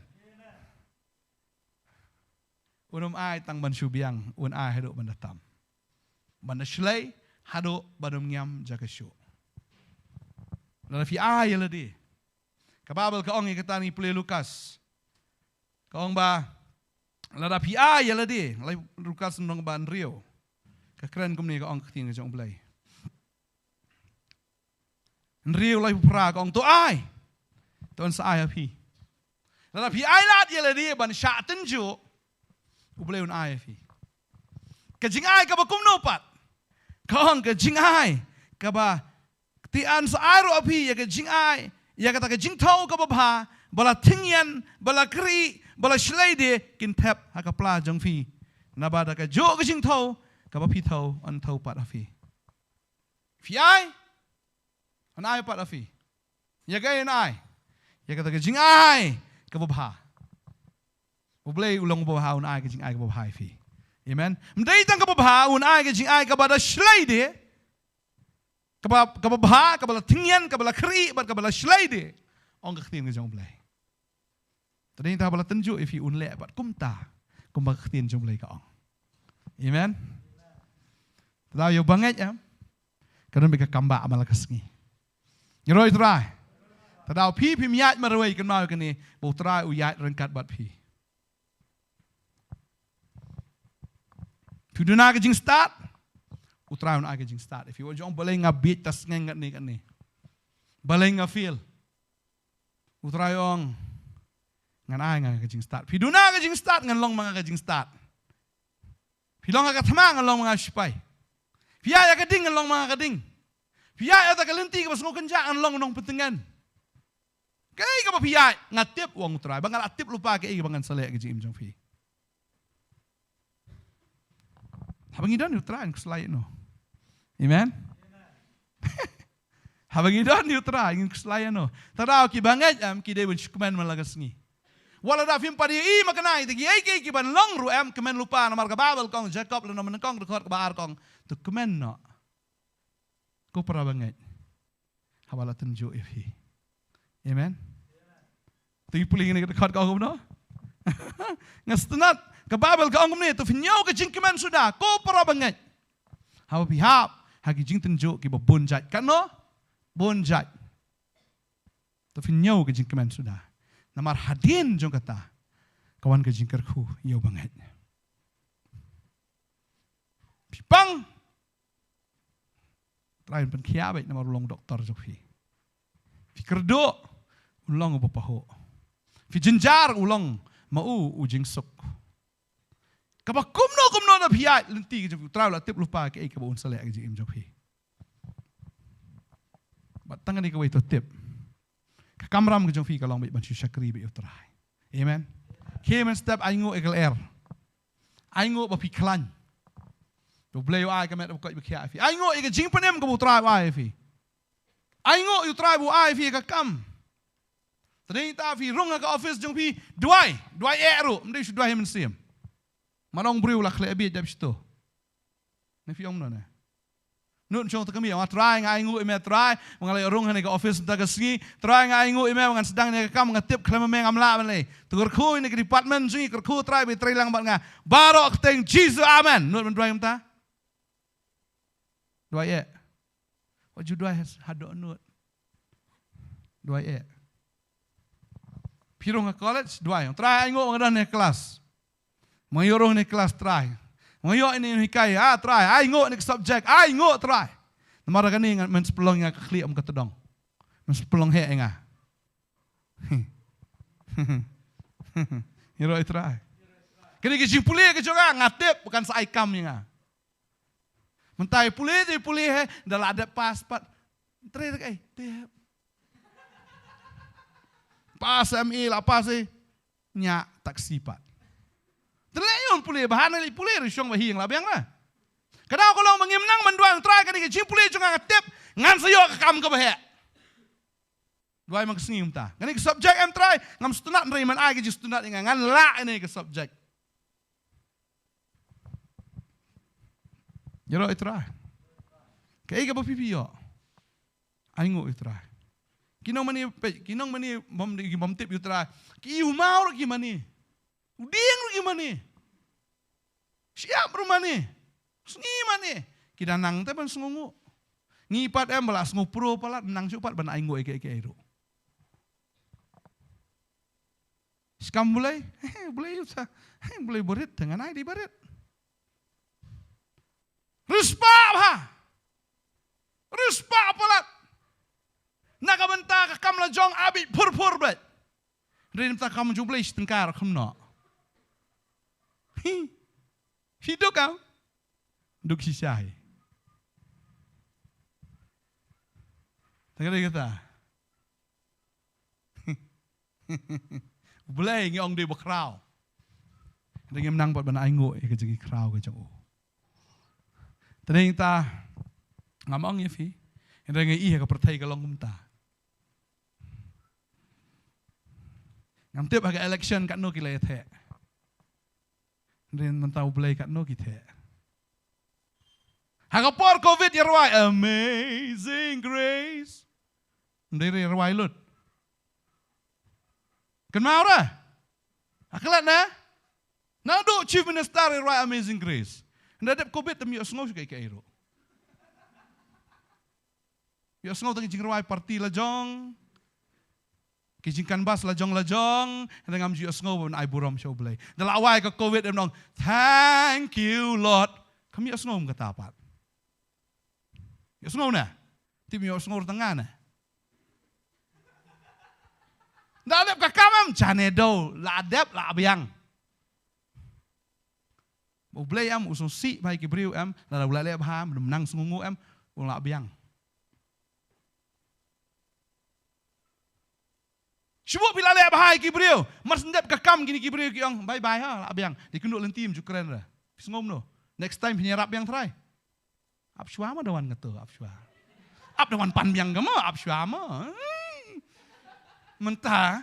Unum ai tang ban subiang, un ai haduk bandatam. Bandaslay haduk badum nyam jakasyu. Lalafi ai ladi. Kababel ka ong ikatani play Lukas. Ka ong ba lada pia ya ladi, lai Lukas nong ban Rio. Kekeren kumni ka ong keting jong blai. Rio lai pra ka ong to ai. Ton sa ai api. Lada pi ai lat ya ladi ban sya tenju. Ublai un ai api. Kejing ai ka ba kum nopat. Ka ong kejing ai ka ba tian sa ai ro api ya kejing ai. Ya kata kejing tau ka ba ba bala tingyan bala kri bala shlaide kin tap haka pla jong fi nabada ka jo ka jing thau ka ba phi thau an thau pat afi fi ai an ai pat afi ya ga an ai ya ka jing ai ka ba bha ublei ulong ba ha un ai ka jing ai ka ba bha fi amen mdai tang ka ba bha un ai ka jing ai ka ba da shlaide ka ba bha ka bala tingyan ka bala kri ba ka bala shlaide ong ka khtin ka jong blai. Tadi kita bala tenjuk if you unle bat kumta kumba khtin jong blai ka ong. Amen. Tahu yo banget ya. Kadang bika kamba amal kasngi. Ngeroi trai. Tahu pi miat marwai kan mau kan ni bo trai uyat rengkat bat pi. Pi duna ka jing start. Utrai un aga jing start. If you jong balai ngabit tas ngengat ni kan ni. Balai ngafil. Utrai ong ngan ai ngan kajing start. Piduna kajing start ngan long mga kajing start. Pilong ka thama ngan long mga sipay. Piya ya kading ngan long mga kading. Piya ya ta kalenti ka basngo kanja ngan long nong petengan. Kay ka ba piya ngatip wong utrai. Bangal atip lupa kay bangan sale kajing imjong pi. Habang idan utrai kuslay no. Amen. Habang idan utrai kuslay no. Taraw ki banget am ki de bunchukuman malagas ngi. Wala da fim padi I makanai tegi ai ki ban long ru em kemen lupa namar ka Babel kong Jacob le naman kong rekod ka baar kong tu kemen no. Ko para banget. Hawala tunjuk ifi. Amen. Tu pulih ni rekod ka no. Ngastunat ka Babel ka ongom ni tu finyau ka jing kemen sudah. Ko para banget. Hawa pihap hagi jing tunjuk ki bonjat kan no. Bonjat. Tu finyau ka jing kemen sudah. Namar hadin jong kata kawan ke jingkarku iyo banget. Pipang lain pen kiabai namar ulong doktor jofi. Fikerdo ulong bapaho. Fi jenjar ulong mau ujing sok. Kabak kumno na piat lenti ke jofi trau la tip lupa ke ai ke bon sale ke jing jofi. Batang ni ke wei to tip. Kamram ke jofi kalong baik bantu syakri baik utrai. Amen. Kemen step aingo ekel air. Aingo bapi klan. Tu bleu ai kemet buka ibu fi. Aingo ike jing penem ke utrai ai fi. Aingo utrai bu ai fi ke kam. Tadi ta fi rung ke office jofi duai eru, mesti duai mensim. Manong briu lah kle abi jap situ. Ne fi omno ne. Nun chong ta kami try ngai ngu ime try mengalai rung hani ke office ta kesgi try ngai ngu ime ngan sedang ne kam ngatip klem me ngamla male tur khu ni ke department jungi kur khu try be try lang bat nga barok teng Jesus amen nun dry ta dua ye what you dry hado nut dua ye pirong ke college dua yang try ngu ngadan ne kelas mayurung ne kelas try Ngoyo ini hikai try ai ngo ni subject ai ngo try namara kani men sepelong nga kakli am katedong men sepelong he nga hero try kini ke jipuli ke jonga ngatip bukan sa ikam nga mentai puli he dala ada paspat tre ai tip pas MI la pas nya taksi pat Terlayon pulih bahan ali pulih risyong bahi yang labiang lah. Kadang kalau mengimnang menduang try kan ikut pulih juga ngatip ngan sayo kam ke bahaya. Dua emang kesengim ta. Kan ikut subjek em try ngam stunat neriman ai ke stunat ngan la ini ke subjek. Jero try. Kayak apa pipi yo. Aingo try. Kinong mani bom tip yo try. Ki umau gimana? Uding gimana? Siap rumah ni. Sengi mana? Kita nang te ban sengungu. Ngipat em belas ngupro palat nang supat ban aingo eke ero. Sekam boleh usah. Boleh berit dengan ai di berit. Ruspa ha. Ruspa palat. Nak bentar kam la jong abi pur bet. Rin ta kam jublei setengkar kemno. Hidup kau, duk sisai. Tengah kata, boleh ngiong di bakrau. Dengan menang buat benda aingo, ikut jadi krau ke jauh. Tengah kita ngamong ya fi, dengan iya ke pertai kalau ngumta. Ngam tiap agak election kat no kila yathe. Rin mentau belai kat no kita. Hagapor COVID yarwai amazing grace. Ndiri yarwai lut. Kan mau dah? Akalat na? Na do chief minister yarwai amazing grace. Ndadap COVID temi osngo juga ke ero. Ya osngo tangi jingrawai parti lajong. Kijingkan bas lajong, dengan amji osngo pun ai buram show belai. Dalam awal ke COVID em nong, thank you Lord. Kami osngo kata apa? Osngo na, tim osngo tengah na. Dalam kakamam canedo, ladep labiang. Belai em usul si baik kibriu em, dalam belai ham, menang sungu em, ulang labiang. Sebab bila leh bahai kibriu, mas ndep kakam gini kibriu kiong, bye ha, abiang. Dikenduk lentim cukren dah. Pisngom no. Next time penyerap yang try. Ap syua mah dawan ngetu, ap syua. Ap dawan panbiang gama, ap syua mah. Mentah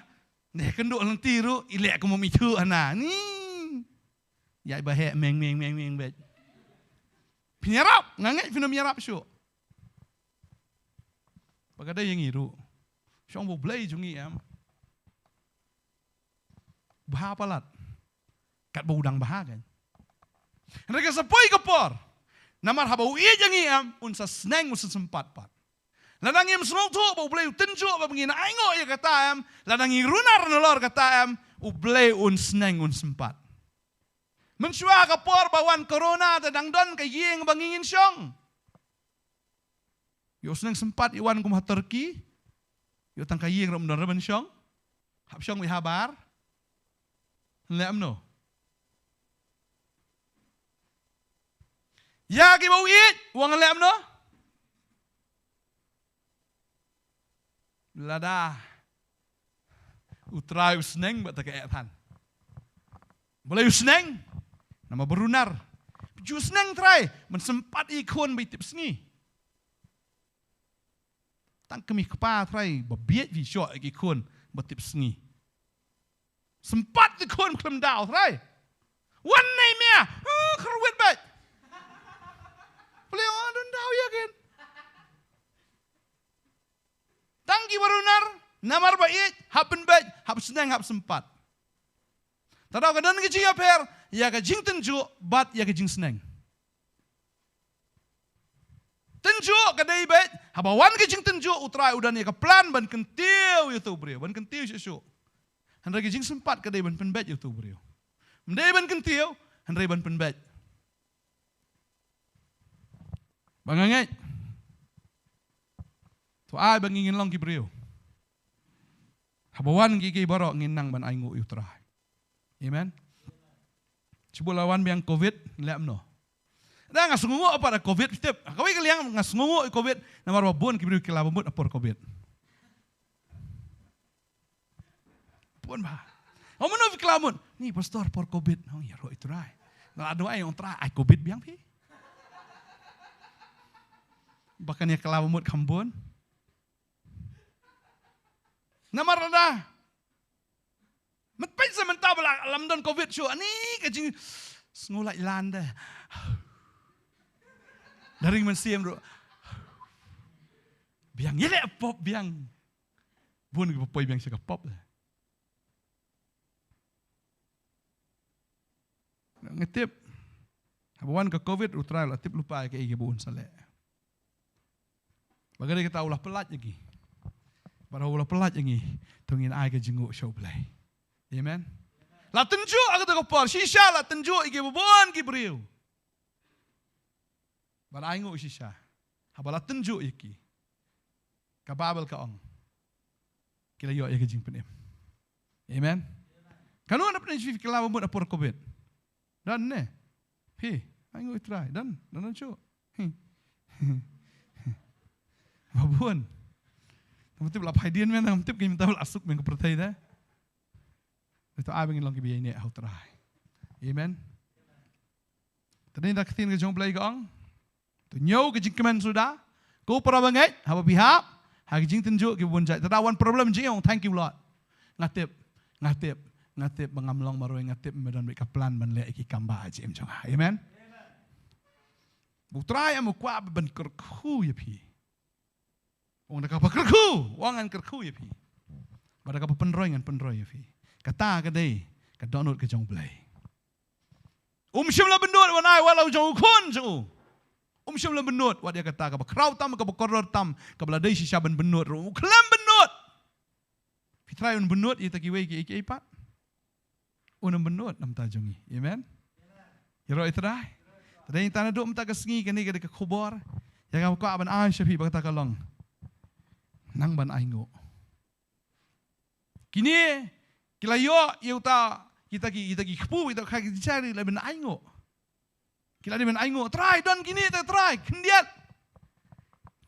Nih kenduk lang tiru, ilek ko mo mitu ana. Ni. Yai bahek meng bet. Penyerap, nganget fina menyerap syuk. Bagada yang iru. Syong bo blay jungi am. Bah palat. Kat bo udang bah kan. Mereka sepoi kepor. Namar haba uie jangi am unsa sneng unsa sempat pat. Ladang im semua tu bo blay tenjuk ba bangina aingo ya kata am. Ladang i runar nolor kata am u blay un sneng un sempat. Mensua kepor bawan corona tadang don kay yeng bangingin syong. Yo sneng sempat iwan kum Turki. Yo tang kay yeng rom don reban syong. Hap syong wi habar. Lem no. Ya ki bau it wang lem no. Lada. Utrai sneng ba ta kay tan. Boleh sneng. Nama berunar. Jus neng try. Mensempat ikon by tips ni. Tang kami kepa try. Babiet vi syok ikon. Betips ni. Sempat ikon kelem dao try. One name ya. Keruit bat. Boleh orang dao ya kan. Tangki berunar. Namar bait. Hapen bat. Hap seneng hap sempat. Tadau kadan ke jing aper. Ya ke jing tenjuk, bat ya ke jing seneng. Tenjuk kadai bet, habawan ke jing tenjuk utrai udan ya ke plan ban kentiu ya tu brio, ban kentiu syuk. Handai ke jing sempat kadai ban penbet ya tu brio. Mendai ban kentiu, handai ban penbet. Bangangai. Tu ai bangingin long ki brio. Habawan ki barok nginang ban aingu utrai. Amen. Cuba lawan yang COVID, lihat no. Dah ngas ngunguk apa ada COVID, setiap kau ikut ngas ngunguk COVID, nama robon kibri kilap bud apor COVID. Pun bah. Kau mana kelamun? Ni pastor por COVID, oh ya roh itu rai. Nggak ada yang tera, ay COVID biang pi. Bahkan ya kelap bud kambon. Nama rada. Matpai sementara alam don COVID show ni kajing ngulai landa. Dari mensiam bro. Biang yele pop biang. Bun ke poi biang saka pop. Ngetip. Habuan ke COVID utrai lah tip lupa ke igi bun sale. Bagada kita ulah pelat lagi. Para ulah pelat lagi. Tungin ai ke jenguk show play. Amen. La tenjuk aku tak kepar. Shisha la tenjuk iki bubon ki beriu. Bara aingu shisha. Habala tenjuk iki. Kababel ka ong. Kila yo ya kejing penem. Amen. Kanu na pernah jifi kila bubon apor COVID. Dan ne. He, aingu itrai dan cu. Bubon. Tamtip la paidian men tamtip ki minta asuk men kepertai dah. Itu abang yang lagi biaya ini aku terai. Amen. Tadi nak ketin ke jong play kong. Tu nyau ke jing kemen sudah. Kau pernah banget. Haba pihak. Hagi jing tenjuk ke bunjai. Tadawan problem jing. Thank you Lord. Ngatip mengamlong maru ngatip medan mereka plan menlek iki kamba jim jong. Amen. Butrai amu kuat ben kerku ya pi. Wong dak apa kerku. Wangan kerku ya pi. Badak apa penroy ya pi. Kata kadai, kadonut ke jong play. Syamla benut wanai walau jong kun jong. Syamla benut wat dia kata ka kraw tam ka koror tam ka bladai sisa ben benut ru klam benut. Fitrai un benut ita ki we ki ipat. Un benut nam ta jongi. Amen. Yero itrai. Tadai tanah duk mta ka sengi kani ka de ka khobor. Ya ka ban ai syafi ba kata ka long. Nang ban aingo. Kini kila yo ta kita ki kepu kita kaki dicari lebih aingo. Kila dia aingo try don gini kita try kendiat.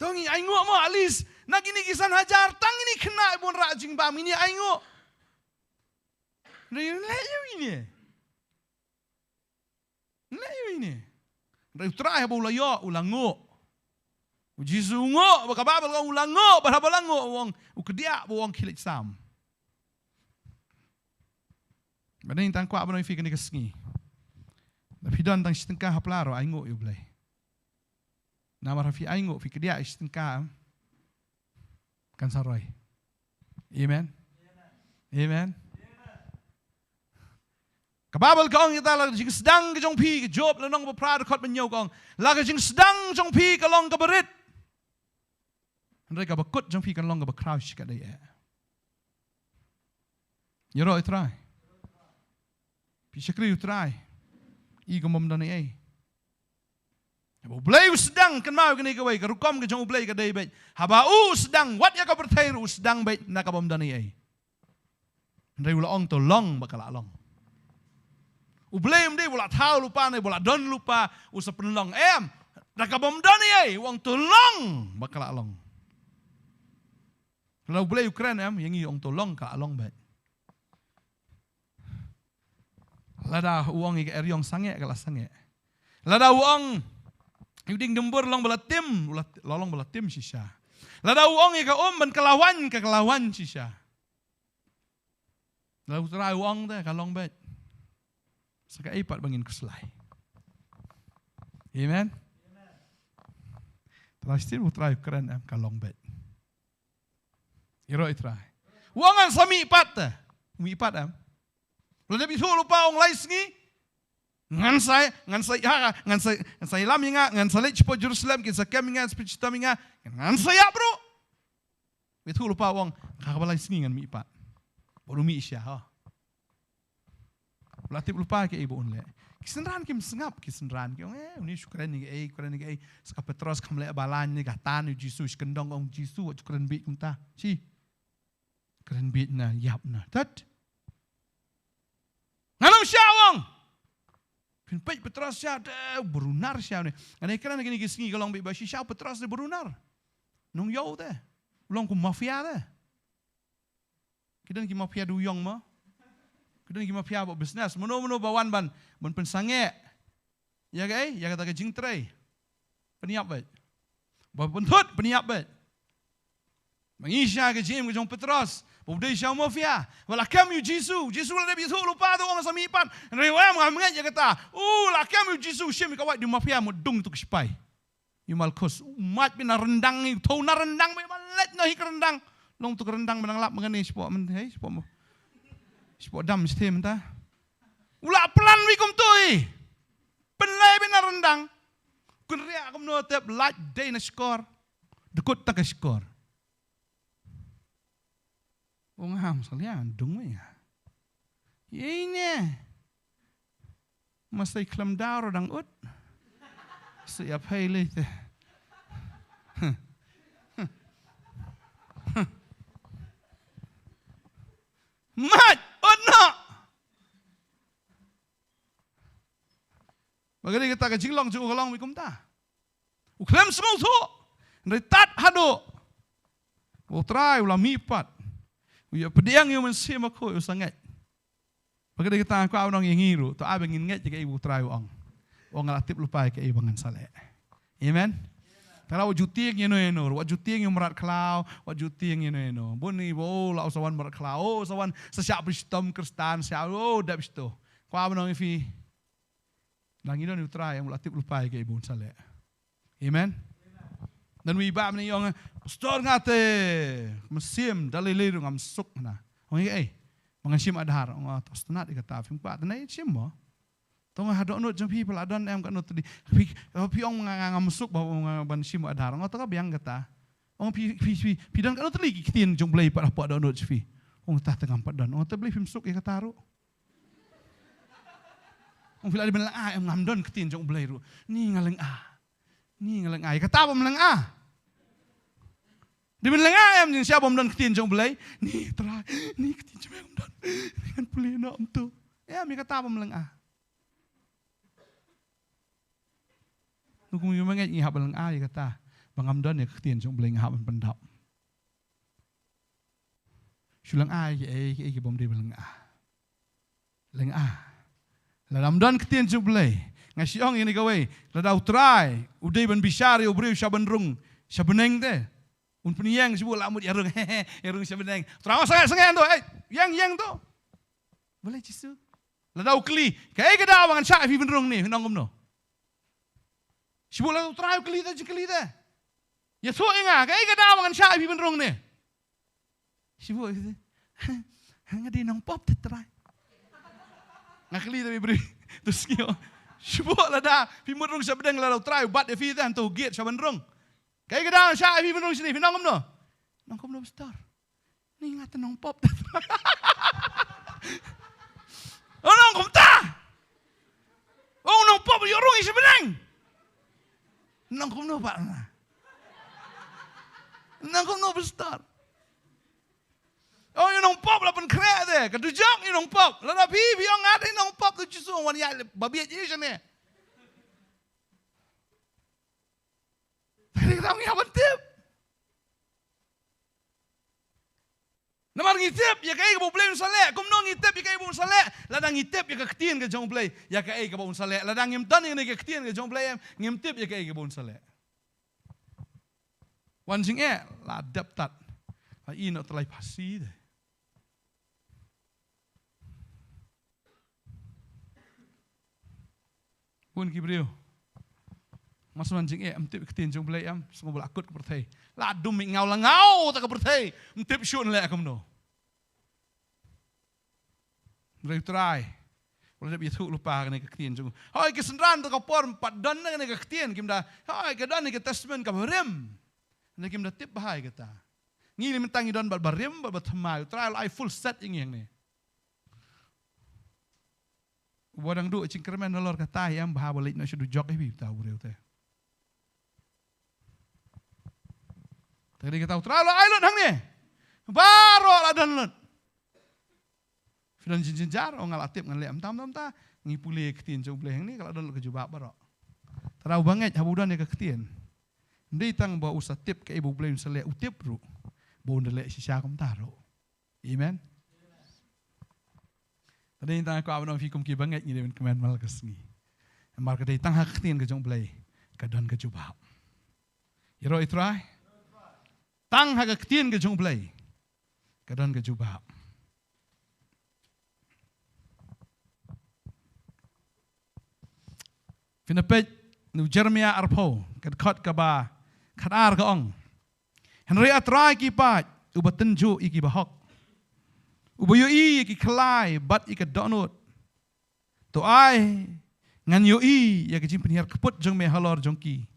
Tongi aingo mo alis nak gini kisan hajar tang ini kena pun rajing bam ini aingo. Leyu ini. Rai try habo ulayo ulango. Uji sungo bakababal ka ulango balabalango wong ukedia wong kilik sam. Badai tang kuat banoi fi kini kesengi. Tapi don tang setengah haplaro aingo yo blai. Nama rafi aingo fi kedia setengah kan saroy. Amen. Amen. Kababal kong kita lag jing sedang ke jong pi ke job lenong berprad kot menyau kong lag jing sedang jong pi ke long ke berit. Andai ka bakut jong pi kan long ke crouch ka dai. Yoro try. Pi sekri try. I ko mom dani ai. Ublay sedang kan mau kini kawai karukom ke jong ublay ka dai bet. Haba sedang wat ya ka bertai sedang bet na ka mom dani ai. Andai ula ong to long bakal long. Ublem dia bola tahu lupa nih bola don lupa usah penlong rakabom doni wong tolong bakal along. Kalau ublem Ukraine yang wong tolong ka along baik. Lada uang ika eriong sange kala sange. Lada uang uding dembur long bola tim lolong bola tim sisa. Lada uang ika ban kelawan ke kelawan sisa. Lalu terai uang teh kalong baik. Saka ipat bangin keselai. Amen. Terustin utrai keren kalong bet. Iro itrai. Wangan sami ipat ta. Mi ipat Lalu bisu lupa ong lais ngi. Ngan saya lam inga ngan saya cepo Jerusalem kin sakem inga spiritual inga ngan saya bro. Bisu lupa ong kakabal lais ngi ngan mi ipat. Baru mi isya ha. Latip lupa ke ibu unle. Kisenran kim sengap kisenran ke uni syukran ni saka Petros kamle balan ni gatan Jesus kendong ong Jesus syukran bi kumta. Si. Keren bi na yap na. Tat. Ngalong syawang. Pin pej Petros sya berunar sya ni. Ane keren gini kisengi kalong bi basi sya Petros ni berunar. Nong yau teh. Ulong ku mafia teh. Kidan ki mafia du yong ma. Kedua kita mafia buat bisnes, meno bawan ban pensange, ya gay, ya kata jing tray, peniap bet, bawa pentut peniap bet, mengisya ke jim ke jong Petros, budaya Syam mafia, walakam yu Jesus lah dia bisu lupa tu orang sami ipan, rewam ngamet ya kata, lakam yu Jesus, Syam kawat di mafia mudung tu kespai, yu malkus, umat bina rendang ni, tahu na rendang, malet nahi kerendang, long tu kerendang menang lap mengenai sepok mentai sepok mo. Sepok dam sistem entah. Ulak pelan wikum tu Penlai benar rendang. Kun riak kum no tep laj day na skor. Dekut tak skor. Wong ham salian dung we. Ini. Masai klam daro dang ut. Siap hai le te. Mat Bagay kita ka jinglong ju kolong mi kumta. Uklem semua tu. Retat hado. Utrai ulah mipat. Uya pediang yu mensim aku yu sangat. Bagay kita aku awang yang ngiru, tu abang nget jika ibu utrai uang. Uang latip lupa ke ibu ngan saleh. Amen. Kalau juti yang eno, wat juti yang merat kelau, wat juti yang eno. Buni lah usawan merat kelau, usawan sesiap beristom Kristen, siap dah begitu. Kau abang fi. Nang ino ni utrai yang latip lupa ke ibu saleh. Amen. Dan wiba ni yang pastor ngate mesim dalilirung am suk na. Ong mangasim adhar ong atos tenat ikata fim pa tenai sim mo. Tong hadok not jam pi peladon em kat not di. Pi ong ngam suk ba ban sim adhar ong ta biang kata. Ong pi dan kat not li kitin jong blai pa apa don not fi. Ong tah tengam padon ong ta beli fim suk ikata ro. Ong fila di belang em ngam don kitin jong blai ro. Ni ngaleng Ni ngaleng kata apa meleng Di belang em jeng siapa don kitin jong blai. Ni tera ni kitin jong don. Ni kan pulih nak tu. Mi kata apa meleng Nukum yung mga ihap belang kata. Bangam don ya kitin jong blai ngahap pendap. Sulang ke bom di belang Leng Ladam don kitin jong blai. Ngasiong ini kawai, lada utrai, udai ban bisari, ubriu saban rung, sabeneng te, peniyang sebuah lamut ya rung, ya rung sabeneng. Terang sangat tu, yang tu, boleh cisu, Ladau keli. Kaya kada wangan syak fi benrung ni. Nong kumno. Sibuk ladau try keli ta keli ta. Ya so inga. Kaya kada wangan syak fi benrung ni. Sibuk. Ngadi nong pop try. Ngakeli tapi beri. Terus kyo. Sibuk lada. Fi benrung sa bedeng ladau try. Bat fi ta. Anto gate sa benrung. Kaya kada syak fi benrung sini. Fi nong kumno. Nong kumno besar. Ni ingatan nong pop. Oh nong kumta. Oh nong pop yorong isi beneng. Nong kumno pak. Nong kumno besar. Oh yung nong pop lapan kret deh. Kadujak yung nong pop. Lada pi yung ngati nong pop tu justru wanita babi aja sana. Tapi kita ngapa tip? Namar ngitip, ya kaya ka play saleh. Kung no ngitip, ya kaya ka saleh. Ladang ngitip, ya kaktian ka jong play. Ya kaya ka saleh. Ladang ngimtan, ya kaktian ka jong play. Ngimtip, ya kaya ka saleh. Wan sing ladap tat. Ino telai pasi deh. Pun kibriu. Mas wan sing ngimtip kaktian jong play am. Semua bolakut ke pertai. Ladum ngau langau tak ke pertai. Ngimtip syun lek kamno. Mereka try. Kalau dia biasa lupa kena kektian jung. Hai kesenran tu kapor 4 dan kena kektian kim dah. Hai kedan ni ke testament ka barem. Nanti kim dah tip bahai kita. Ngili mentangi don bar barem bar thamai. Trial I full set yang ni. Bodang du cingkermen nolor kata yang bahaya balik nak sudu jok bi tahu reu teh. Tadi kita tahu trial I lot hang ni. Baro la dan lot. Dan jinjar orang ngalatip ngalem tam ta ngipule ketien jong bleh ni kalau don kejubak barok. Terau banget habudan dia ketien. Ndai tang bawa usah tip ke ibu bleh selek utip ru. Bau ndelek sisa kom taro. Amen. Tadi tang aku abang fikum ki banget ni dengan kemen mal kesni. Mar kedai tang hak ketien ke jong bleh ke don kejubak. Iro itrai. Tang hak ketien ke jong bleh ke don kejubak. Finapet nu Jeremia arpo kad khot ka ba khadar ka ong Henry atrai ki pat ubatenju iki bahok ubayu i iki khlai bat iki donut to ai ngan yo i ya ki jimpen hier kaput jong me halor jongki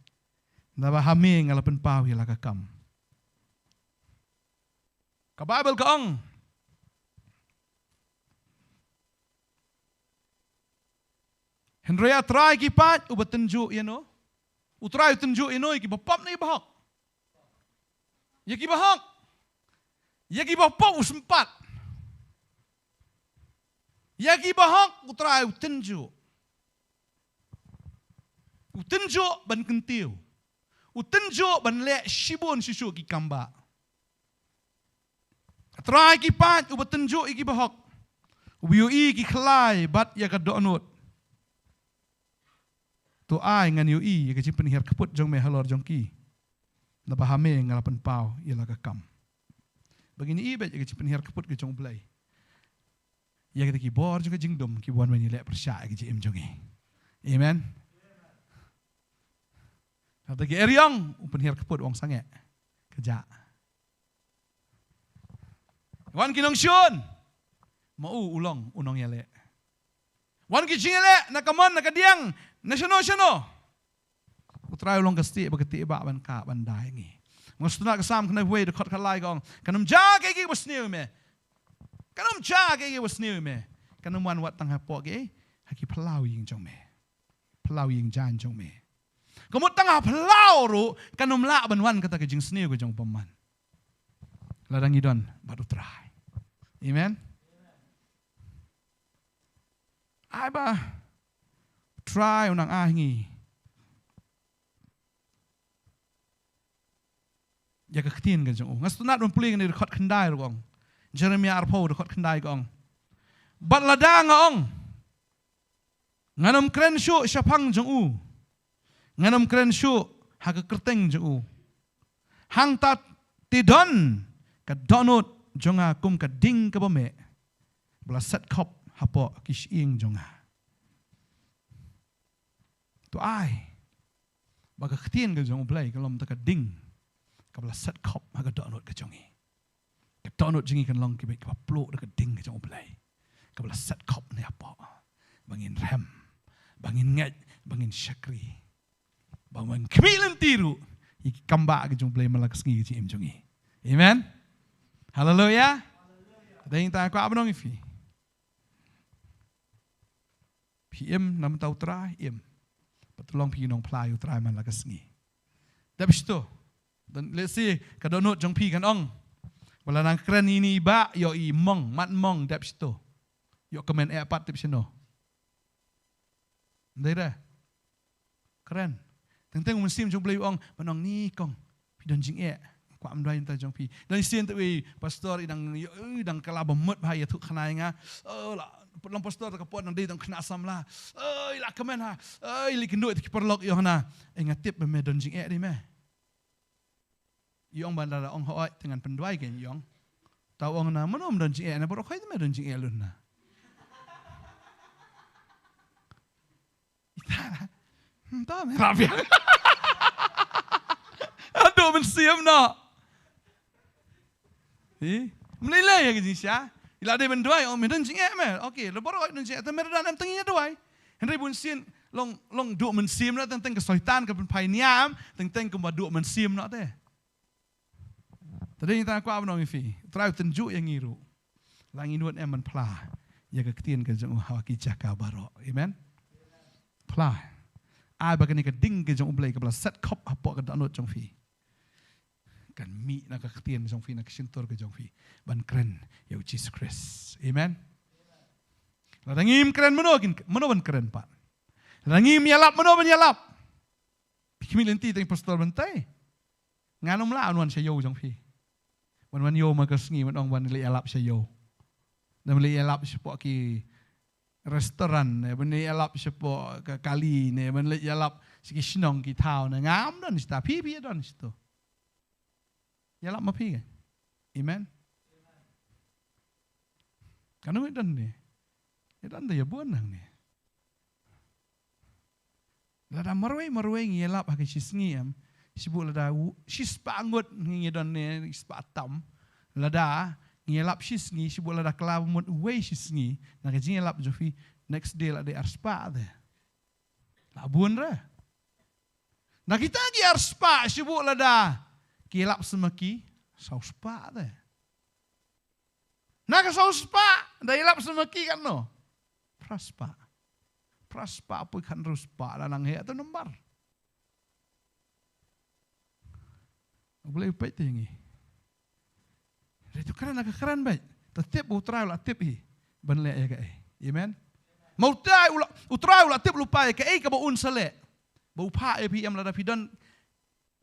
na ba hame ngalapen pau ya laka kam ka Bible ka ong Henry atrai ki pat ubatenju ino. Utrai tenju ino iki bapap na ibahok. Yaki bahok. Yaki bapap usempat. Yaki bahok utrai utenju. Utenju ban kentiu. Utenju ban lek shibun susu ki kamba. Atrai ki pat ubatenju iki bahok. Ubiu iki khlai bat ya kadonut. Tu ai ngan yu i ke jimpen her kaput jong me halor jong ki na pahame ngalapan pau ialah kakam begini i bet ke jimpen her kaput ke jong blai ya kita ki bor jong ke jingdom ki bon men lek persya ke jim jong amen kata ki eriong upen her kaput wong sange keja wan kinong syun mau ulong unong ya lek wan ki jingele nakamon nakadiang Nasiono. Utrai ulong kasti bagati iba ban ka bandai ngi. Ngostuna kasam kana we de khot khalai gong. Kanum ja ke gi wasniu me. Kanum ja ke gi wasniu me. Kanum wan wat tang hapo ge haki plau ying jong me. Plau ying jan jong me. Kamut tang plau ru kanum la ban wan kata ke jing sniu ke jong paman. Ladang idon batu trai. Amen. Ai ba try unang ahingi. Ya kaktin kan jong. Ngas tunat mun puling ni rekod kendai rong. Jeremia arpo rekod kendai gong. Bat ladang ong. Nganam kren syu syapang jong u. Nganam kren syu ha kerteng jong u. Hang tat tidon ka donut jonga kum ka ding ka bame. Bla set kop hapo kishing jonga. Tu ai. Baga ktien ke jong play kalau mta ka ding. Kabla set kop haga donut ke jongi. Ke donut jingi kan long ki be ka plok de ka ding ke jong play. Kabla set kop ni apa. Bangin rem. Bangin ngat, bangin syakri. Bangin kemilan tiru. Iki kamba ke jong play malak sengi ke im jongi. Amen. Haleluya. Kadang ta ko abnong ifi. PM nam tau tra im. Patulong pi nong play utrai man la kasngi. Dabis tu. Dan let's see kadonot jong pi kan ong. Wala nang kren ini ba yo i mong mat mong dabis tu. Yo komen pat tip sino. Ndai dah. Keren. Teng-teng musim jong play ong manong ni kong. Pi don jing kwa am dai ta jong pi. Dan sien tu pastor idang kala bomot bahaya tu khanai nga. La long pastor ka pon nang di tang khna sam la. La komen ha. Li kenduk ti perlok yo hana. Ngatip be me don jing di me. Yong bandara ong hoi dengan penduai gen yong. Tau ong na manom don jing na boro khoi me don jing lun na. Ita. Ta me rabia. Aduh men siam no. Melilai ya kisah. Ila dia menduai orang medan jing me. Okey, lepas orang medan jing tu medan am tenginya duai. Henry bun sien long duk mensim na teng ke syaitan ke pai niam, teng ke duk mensim na teh. Tadi kita aku apa nong ifi. Trai tenjuk yang ngiru. Lang inuat eman pla. Ya ke ketien ke jong hawaki jaka baro. Amen. Pla. Ai bagan ke ding ke jong ublai ke bla set kop apa ke danut jong fi. Kan mi nak ketien jong fi nak sintor ke jong fi. Ban keren ya Jesus Christ. Amen. Ladangim keren mano ban keren pak. Ladangim yalap mano ban yalap. Kimi lenti teng pastor bentai. Nganom la anuan sayo jong fi. Wan yo ma kasngi man ong ban le yalap sayo. Dan le yalap sepo ki restoran ne ban le yalap sepo ke kali ne ban le yalap siki sinong ki tau ne ngam dan sta pi dan sto. Yalap ma pi kan. Amen. Kanu dan ni. Dan dia buan nang ni. Lada marwai ngiyalap hake sisngi am. Sibu lada sispangut ngidon ni ispatam. Lada ngiyalap sisngi sibu lada kelamut uwe sisngi. Nak ngiyalap jofi next day lada arspa de. La buan ra. Nak kita gi arspa sibu lada ngiyalap semaki sauspa de. Nak sauspa da ilap semaki kan no. Praspa pun kan ruspa lanang he atau nombar. Boleh baik tinggi. Itu keren nak keren baik. Tetap utrai ulah tip hi. Benlek ya kai. Amen. Mau utrai ulah tip lupa ya kai ka baun selek. Bau pa ya pi am lada pidon.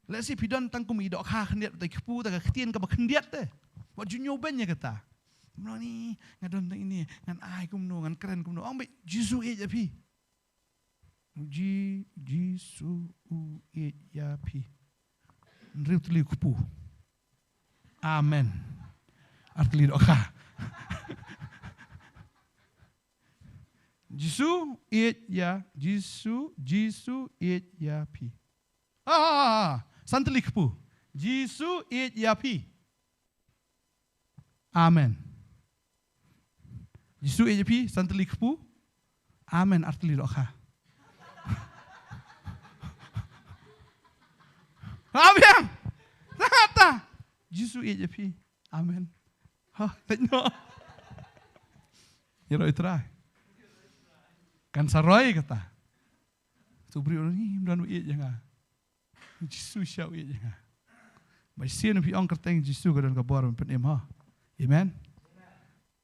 Let's see pidon tangkum idok kha khendiat tai kepu ta ketien ka khendiat te. Wa junyo ben ya kata. Mula ni ngadon tang ini ngan ai kumno ngan keren kumno ang baik Jisu ya pi. Jisu ya pi. Nriu tuli kupu. Amen. Artli doka. Jisu ya pi. Santli kupu. Jisu ya pi. Amen. Jisu ya pi santli kupu. Amen artli doka. Amen. Nata. Jisu ya pi. Amen. Ha, tengok. Ya roi try. Kan saroi kata. Tu beri orang ni dan iya jangan. Jisu syau iya jangan. Baik sien pi ong kerteng Jisu kadan kabar pen em ha. Amen.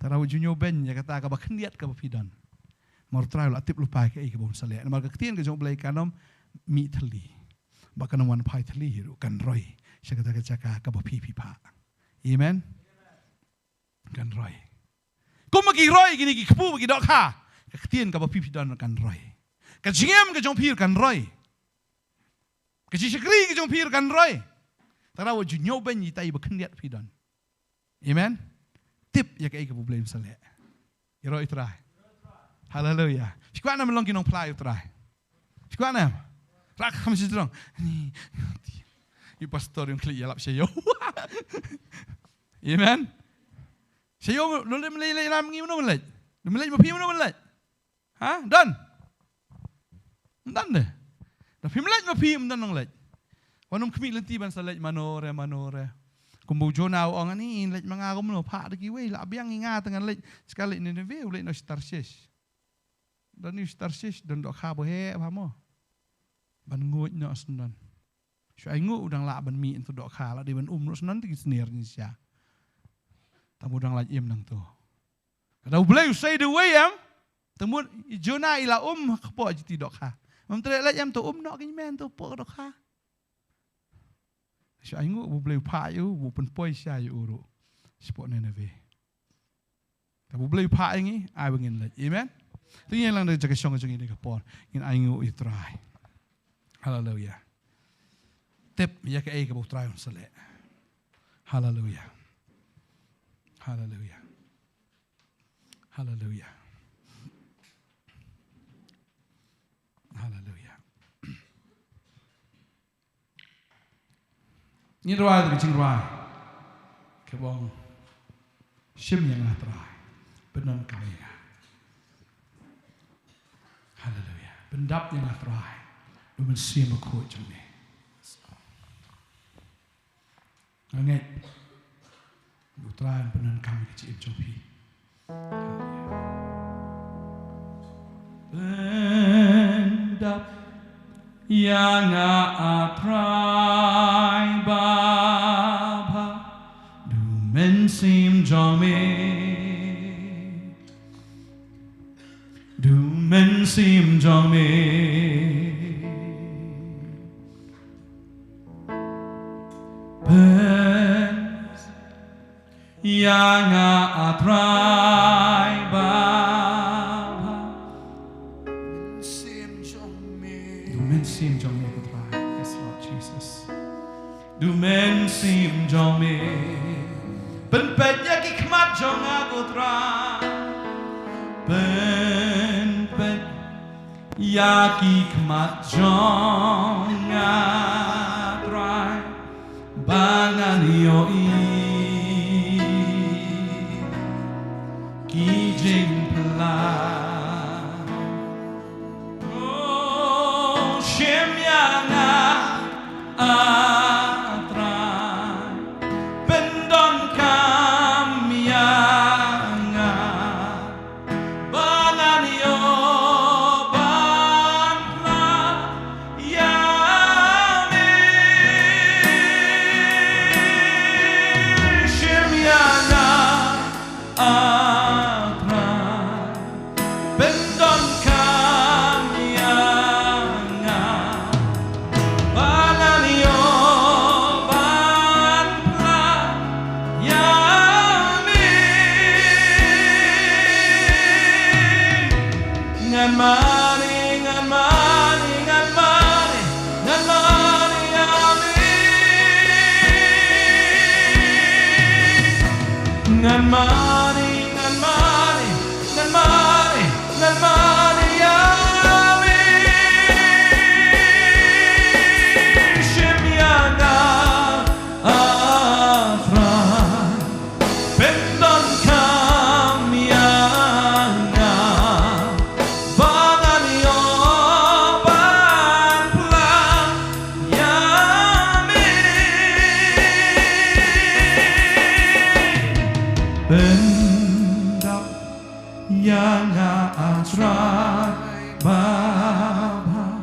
Tarawu junyo ben ya kata ka bakhendiat ka bapidan. Mar try la tip lupa ke ke bon sale. Mar ka ketien ke jong blai kanom mi thali. Bakan wan pai thali hiru kan roi. Sya kata ka ka bapi pa. Amen. Kan roi. Kau magi roi gini ki kepu bagi dok ha. Ketien ka bapi dan kan roi. Ka jingem ke jong pir kan roi. Ka jishkri ke jong pir kan roi. Tarawu junyo ben yitai bakhendiat pidan. Amen. Tip ya kai ke problem sale. Ya roi try. Haleluya. Fikwa na melong kinong play utray. Fikwa na. Rak kami sidrong. Ni. Yung pastor yung kli yalap siya yo. Amen. Siya yo lo melay lam ngi mo melay. Melay mo pi mo melay. Ha? Dan. Dan deh. Da pi melay mo pi mo dan nong lay. Wanum kami lenti ban sa lay manore. Kumbujo na ang ani lay mga mo pa dagi we la biang ingat dengan lay sekali ni ve lay no Tarshish. Dan ni Tarshish dan dok khabo he pa mo. Ban nguj no asnan. So ay ngu udang la ban mi into dok kha la di ban no asnan ti snir ni sia. Tamu udang la im nang to. Kada ublay say the way am. Tamu Jona ila kapo ti dok kha. Mam tre la am to no kin men to po dok kha. So ay ngu ublay pa yu bu pen poi sia yu uru. Spot Nineveh. Tamu ublay pa ngi ay bangin la. Amen. Tu yang lang jaga song jeng ini kapor. In ay ngu itry. Hallelujah. Tip ya ke ay kabuk try on sale. Hallelujah. Hallelujah. Hallelujah. Hallelujah. Ni doa di jing doa. Kabong shim yang atray. Benon kaya. Hallelujah. Bendap yang atray. Lumen sim aku jeng ni. Nganget. Utran benon kami kecil jopi. Bendap yang atray Baba. Lumen sim jomi. Men sim jong me Pens yang atray Baba Men sim jong me kutray. Yes Lord Jesus. Du men sim jong me Pen pet ya ki khmat jong akutray. Yaki khmat jong atray bangan yo i ki jing pla oh shem yang atray pendon kam yang bangan yo Ngan money, Yahweh. Shemyana atray, pendon kamyana, bangan yo ban plan Yahweh. Bendap yang atray Baba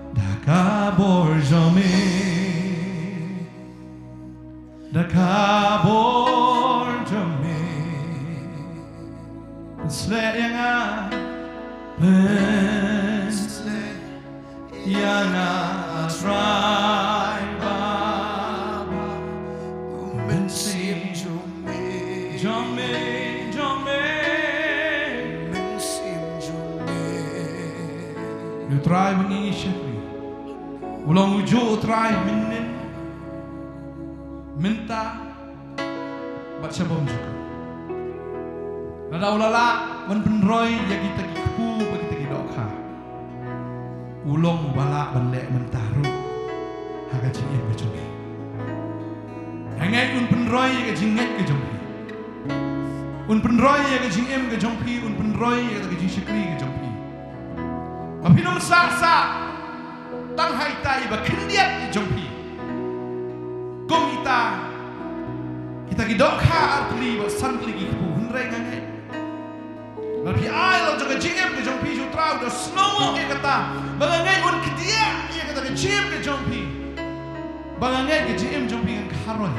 dakabor jome Sle yang atray Baba mensim jome Nu try mengi syekri ulang ujo try minta baca bom juga nada ulala wan penroy ya kita kepu kita dok kha ulong bala banle mentaru haga jingem ke jompi ngai un penroi ke jinget ke jompi un penroi ke jingem ke jompi un penroi ke jing shikri ke jompi apinom sa tang hai tai ba khendiat ke jompi gom kita gidok kha artli ba santli ki kepu hunrai ngai Tapi ai lo jaga jingem ke jompi ju trau da snow ke kata bagangai un kedia ia kata ke jim ke jompi bagangai ke jim jompi kan kharoi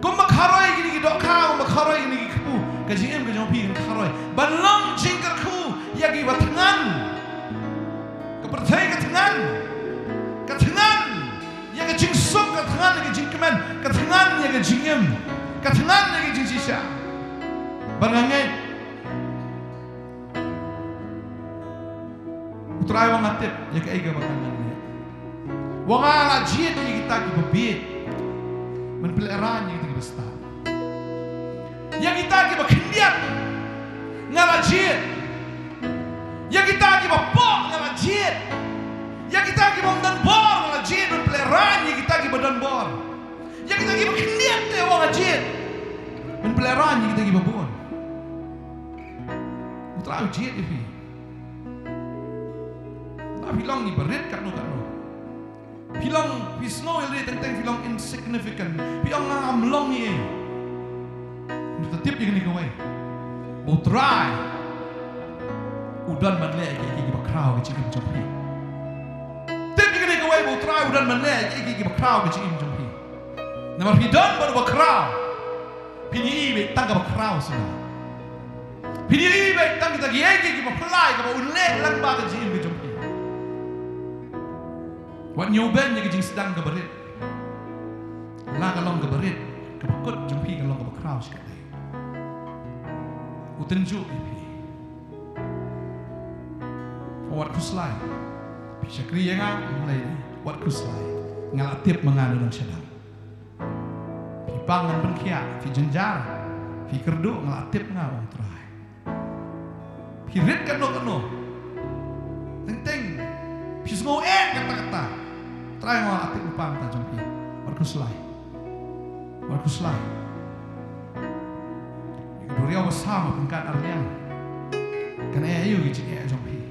kom ma kharoi gini ki dok kha ma kharoi gini ki khu ke jim ke jompi kan kharoi balong jingkar khu ya ki watangan ke perthai ke tangan ya ke jing sok ke tangan ke jing kemen ke tangan ya ke jingem ke tangan ya ke jing sisa bagangai Utrai wang atip ya ke ega bakangan ni. Wang ala jid ni kita ki babit. Men peleran ni kita ki besta. Ya kita ki bakendiat ngala jid. Ya kita ki bapok ngala jid. Ya kita ki bang bor ngala jid men peleran ni kita ki badan bor. Ya kita ki bakendiat te wang jid. Men peleran ni kita ki babon. Utrai jid ni. Pilong ni berit kat no. Pilong pisno ele tentang pilong insignificant. Pilong ngam long ni. Kita tip yang ni kawai. Botrai. Udan manle ki bakrau ki cikim jompi. Tip yang ni kawai botrai udan manle ki bakrau ki cikim jompi. Nama pidan baru bakrau. Pini ibe tangga bakrau sini. Pini ibe tang kita ki baplai ki unle lang ba ki cikim jompi. Wan nyoben yang jing sedang keberit, lah kalong keberit, kebekut jumpi kalong kebekrau sekali. Utenjuk ipi, wat kuslai, bisa kriya nga mulai wat kuslai, ngalatip mengadu dan sedang. Pipangan penkia, pi jenjar, pi kerdu ngalatip ngawang terai. Pirit kano, teng, pi semua kata-kata. Try mo ating upang ta jompi. Warkuslay. Ikaduriya wasama pangkat arliang. Kana ayo gici jompi.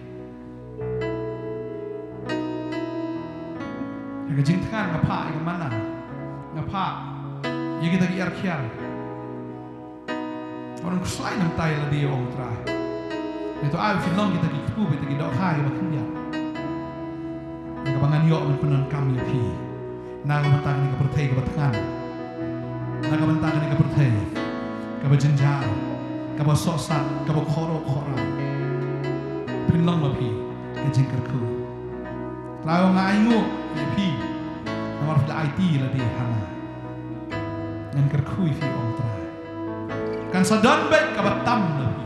Nagajing tangan ngapa mana? Ngapa? Ya kita gi arkian. Orang kuslay nam tay la dia ong try. Itu ay filong kita gi kubu kita gi dok hai baknya. Kabangan yo men penon kami pi naga mentang ni kepertai ke batangan naga mentang ni kepertai ke bajenjar ke basosat ke bakhoro pinlong ma pi ke jingkerku lao ngaingu ye pi nomor fila IT la di hana ngan kerku fi om tra kan sadon bet ke batam la pi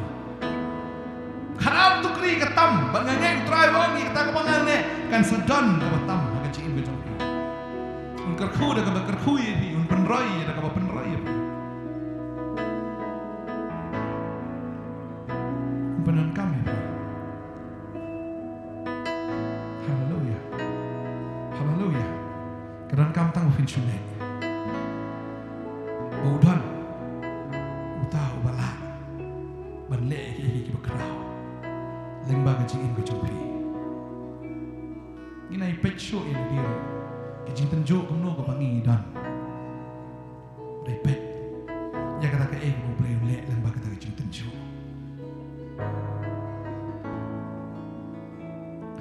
Harap tukri ketam, bangangai try wangi kita kebangan ne kan sedon ke batam agak ciin bejongpi. Un kerku dah ke kerku ye, un penroi dah ke penroi ye. Penan kami. Haleluya. Haleluya. Kedan kam tang fin chune. Bodan. Utau bala. Banle hi bekrau. Lembaga jingin ke jompi. Ina ipetsyo ini dia. Kejing tenjuk kuno ke bangi dan. Repet. Ya kata ke mau boleh lek lembaga tak kejing tenjuk.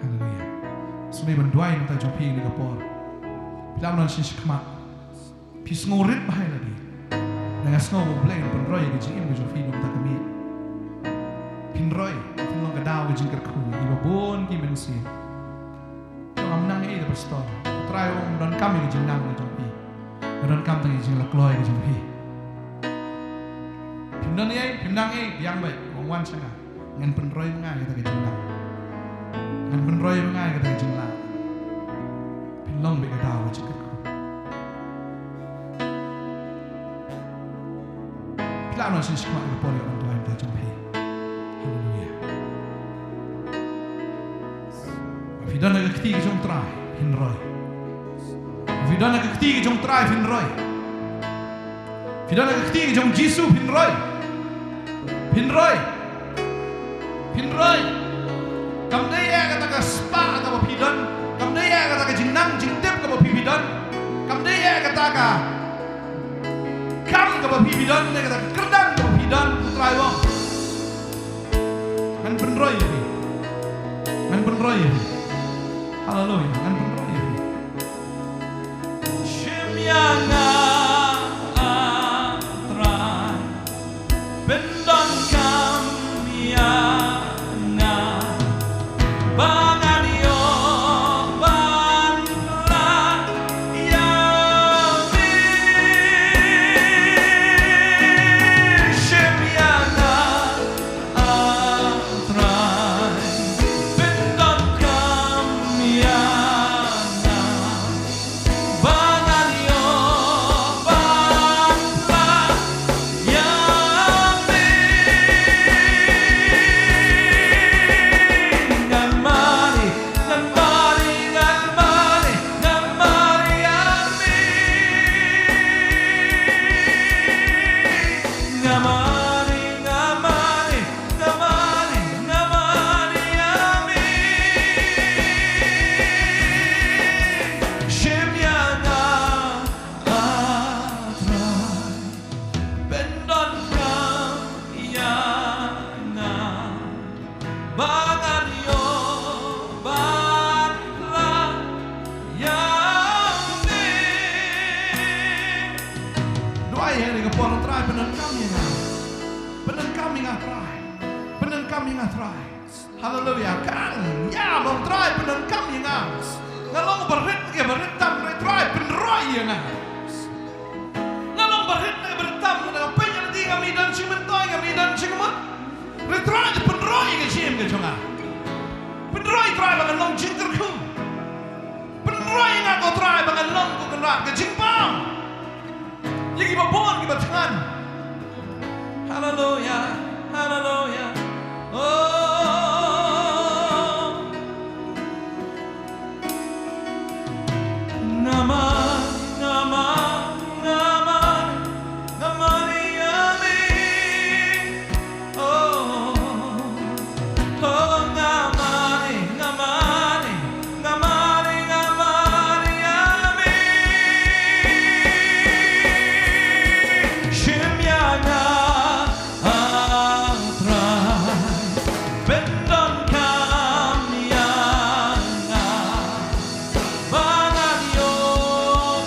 Haleluya. Sungai banduai nanta jompi ini kapor. Pilam nan sisi kemak. Pis ngorit bahaya lagi. Dengan snow mau boleh penroy kejing ke jompi nanta kami. Pinroy. Dao ke jingkar ku iba bon ki mensi so amnang e de pastor try om dan kami ke jingnang ke jompi dan kam tangi jing lakloi ke jompi pindang e biang baik wong wan sanga ngan penroy ngai kita ke jingnang ngan penroy ngai kita ke jingla pinlong be ke dao ke jingkar ku pila no sis kma ke poli on tuai ta jompi haleluya Vida na kati ke jong try hinroi. Vida na kati ke jong try hinroi. Vida na kati ke jong Jisu hinroi. Hinroi. Hinroi. Kam dei ya kata ka spa kata ba pidan. Kam dei ya kata ka jinang jingtep ka ba pidan. Kam dei ya kata ka kam ka ba pidan ne kata kerdang ka ba pidan try wong. Ngan penroi ni. Ngan penroi ni. Haleluya, ngan penroi ni. Shemyana atrai pendon kamyana banganio banla yami Shemyana atrai pendon kamyana banganio banla yami ngamani ngamani ngamani ngamani yami ngamani ngamani ngamani ngamani yami Shemyana atrai pendon kamyana banganio banla yami Doai hari ke puan try pendon kami nga try pendon kami nga try haleluya kan ya mau try pendon kami nga ngalong berit ke beritam try penroi nga ngalong berit ke beritam na penyan di kami dan simentoy kami dan sikumot retry penroi ke sim ke jonga penroi try bangan long jingterku penroi nga ko try bangan long ko kenrak ke jingpang Yagi babon ki batangan Hallelujah Hallelujah Oh Naman Naman Naman Naman yami Oh Oh Naman Naman Naman Naman yami Shemyana atrai pendon kamyana banganio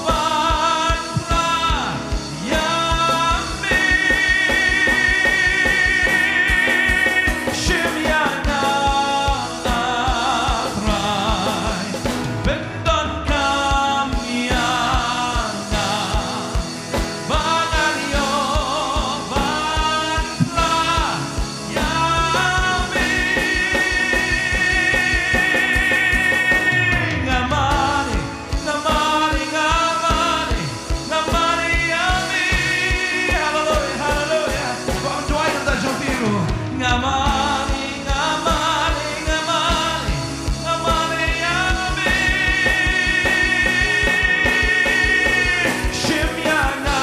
banla yami Shemyana atrai pendon kamyana banganio banla yami ngamani ngamani ngamani ngamani yami hallelujah hallelujah Kau doa yang tak jumpiru ngamani ngamani ngamani ngamani yami Shemyana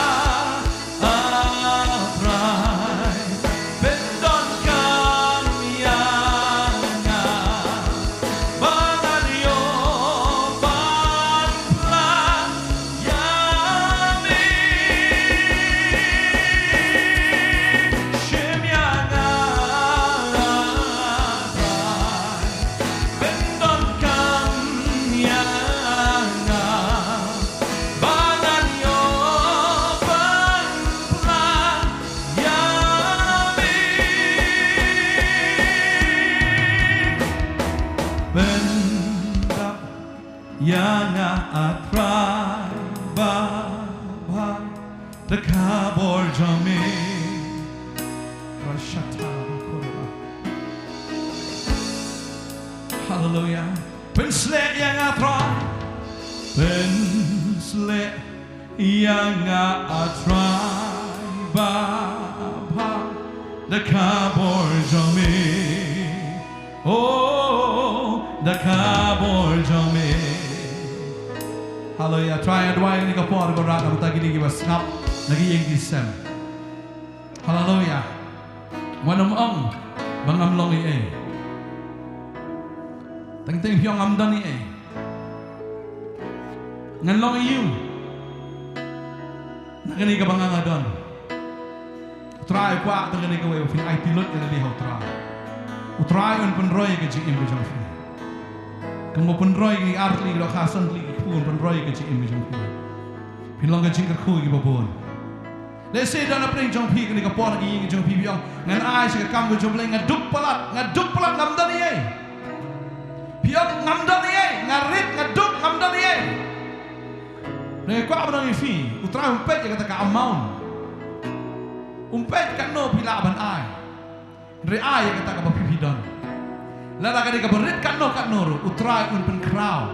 atrai pendon kamyana banganio banla yami Shemyana atrai pendon kamyana banganio banla yami Benda yang atrai baba dekabor jami Rashata korba Hallelujah Penslet yang atrai Penslet yang atrai baba dekabor jami Oh dakabol jome. Hallelujah. Try adwai ni kapor ko rat am tagi ni bas ngap lagi yang kisam. Hallelujah. Wanam ong bangam longi Teng piong am dani ngan longi you. Nakani ka bangang adon. Try kwa tengani ka way fin ai tilot ila di hotra. Utrai un penroy ke ji im bijong fi. Kemo penroy ni artli lo khasan li pun penroy ke ji im bijong fi. Pin long ke jing ka khu gi babon. Le se dan apring jong fi ke ni ka pon gi jong fi biong ngan ai se ka kam ke jong le ngaduk palat ngam dan ye. Piong ngam dan ye ngarit ngaduk ngam dan ye. Ne kwa abang fi utrai umpet ya kata ka amaun. Umpet kan no pila ban ai. Re ai kata ka pipidon. Lala ka ka berit kan no utrai un pen kraw.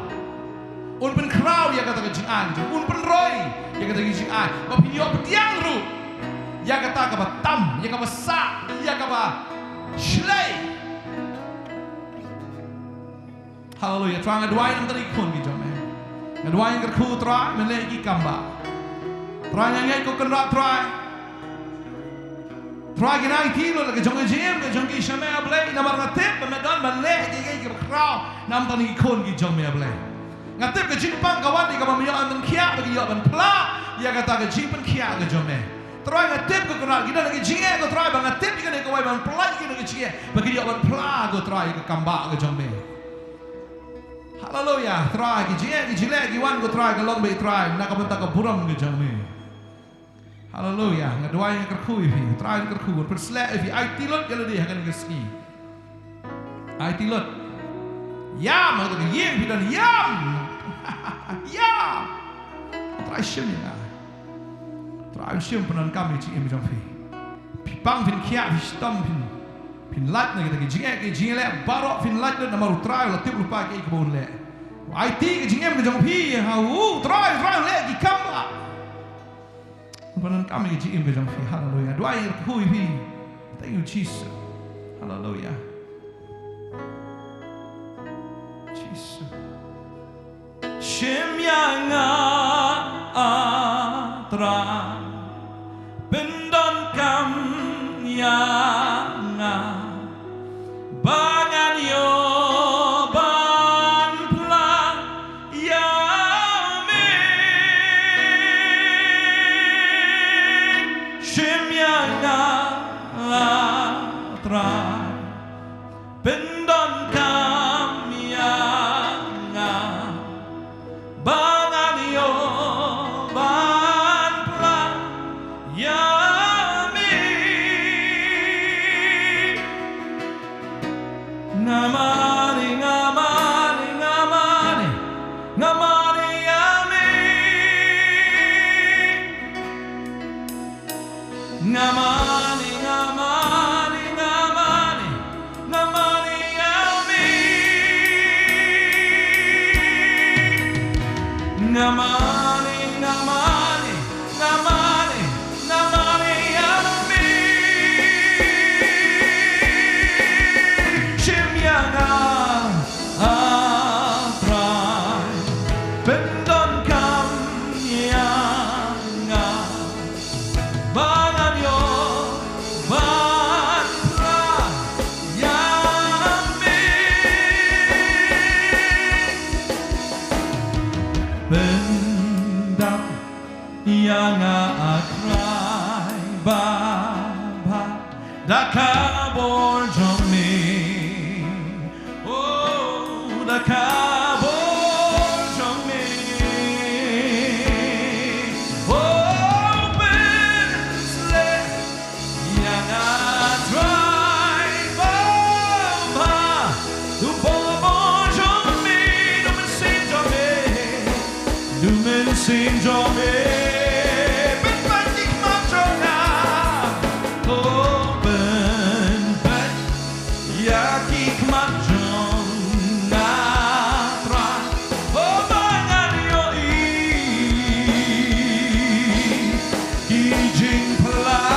Un pen kraw ya kata ka jing an, un pen roy ya kata ka jing an. Ba pinyo petiang ru. Ya kata ka ba tam, ya ka ba sa, ya ka ba shlei. Hallelujah. Trang adwai nam tadi kun gi jome. Adwai ngar khu trai men le gi kamba. Trai ngai ko kan ra trai. Try ke nai tilo la ke jong jim ke jong ki shame ablay na mar ngatip me dan man le ke kraw nam tani kon ki jong me ablay ngatip ke jing pang kawan di ka mamiyo an khia ke yo ban pla ya ka ta ke jing pan khia ke jong me try ngatip ke kra ki na ke jing ke try bang ngatip ke ne ko wai ban pla ki na ke jing ba ki yo ban pla go try ke kamba ke jong me. Hallelujah. Try ke jing ke jile ki wan go try ke long be try na ka ta ka buram ke jong me. Hallelujah. Ngadwai yang kerkui fi, try kerkui, perslek fi. Ai tilot kalau dia akan keski. Ai tilot. Yam, atau yem fi dan yam. Yam. Try shim ya. Try shim penan kami ci em jam fi. Pang fin kia fi stam fin lat na kita ke jing le barok fin lat na maru try la tip lupa ke ikbon le. Ai ti ke jing em ke jam fi ha try le ki kamba. Penan kami ji im bejang fi. Hallelujah. Doa yang hui fi. Thank you Jesus. Hallelujah. Jesus. Shem yang atra bendon kam yang bangan yo bendon kami yang bangan yo ban pla yami ngamani ngamani ngamani ngamani yami ngamani ngamani Namani, namani, namani, namani, yami. Shimyanga, atrai, bendon kam yanga, bangan yo, ban pra, yami. Bendang yang akrai baba dakabor jome oh dakabor jome oh besle yang akrai baba tu bobo jome no me sin jome Dumen sin jome ben panik matrona oh ben ya kik matrona tra oh bangan yo kijing pla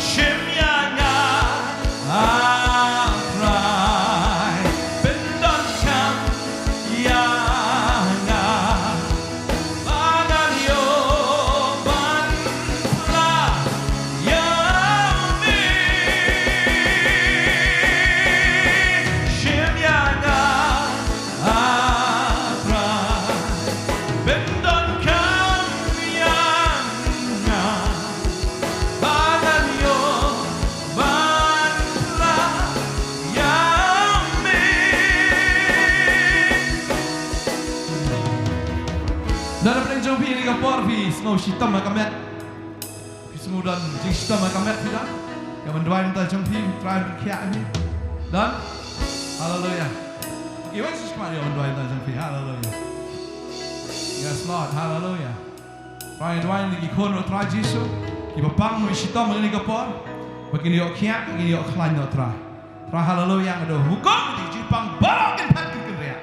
shimyanga snow shitam makamet pismudan jing shitam makamet tidak yang mendoain kita jumpi try berkiat ni dan hallelujah gimana sih kemarin yang mendoain kita jumpi hallelujah yes Lord hallelujah try doain lagi kono try Yesus kita bang shitam ini kapor begini ok kiat begini ok klan try hallelujah ada hukum di Jepang barakin patkin kerja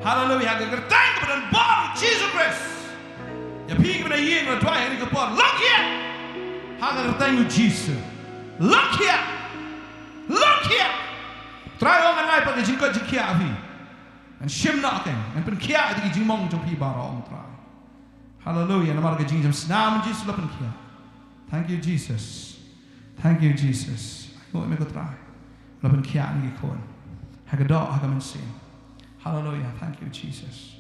hallelujah kegertang kepada bang Jesus Christ ya pergi kepada yang berdoa ini kapor look here kegertang Jesus look here try orang lain pakai jingkot jingkia api dan shimna kan dan penkia itu jingmong jumpi barang try hallelujah nama ke jingjam senam Jesus lah penkia thank you Jesus ayo mereka try lah penkia ni kon hagadoa hagamansin hallelujah thank you Jesus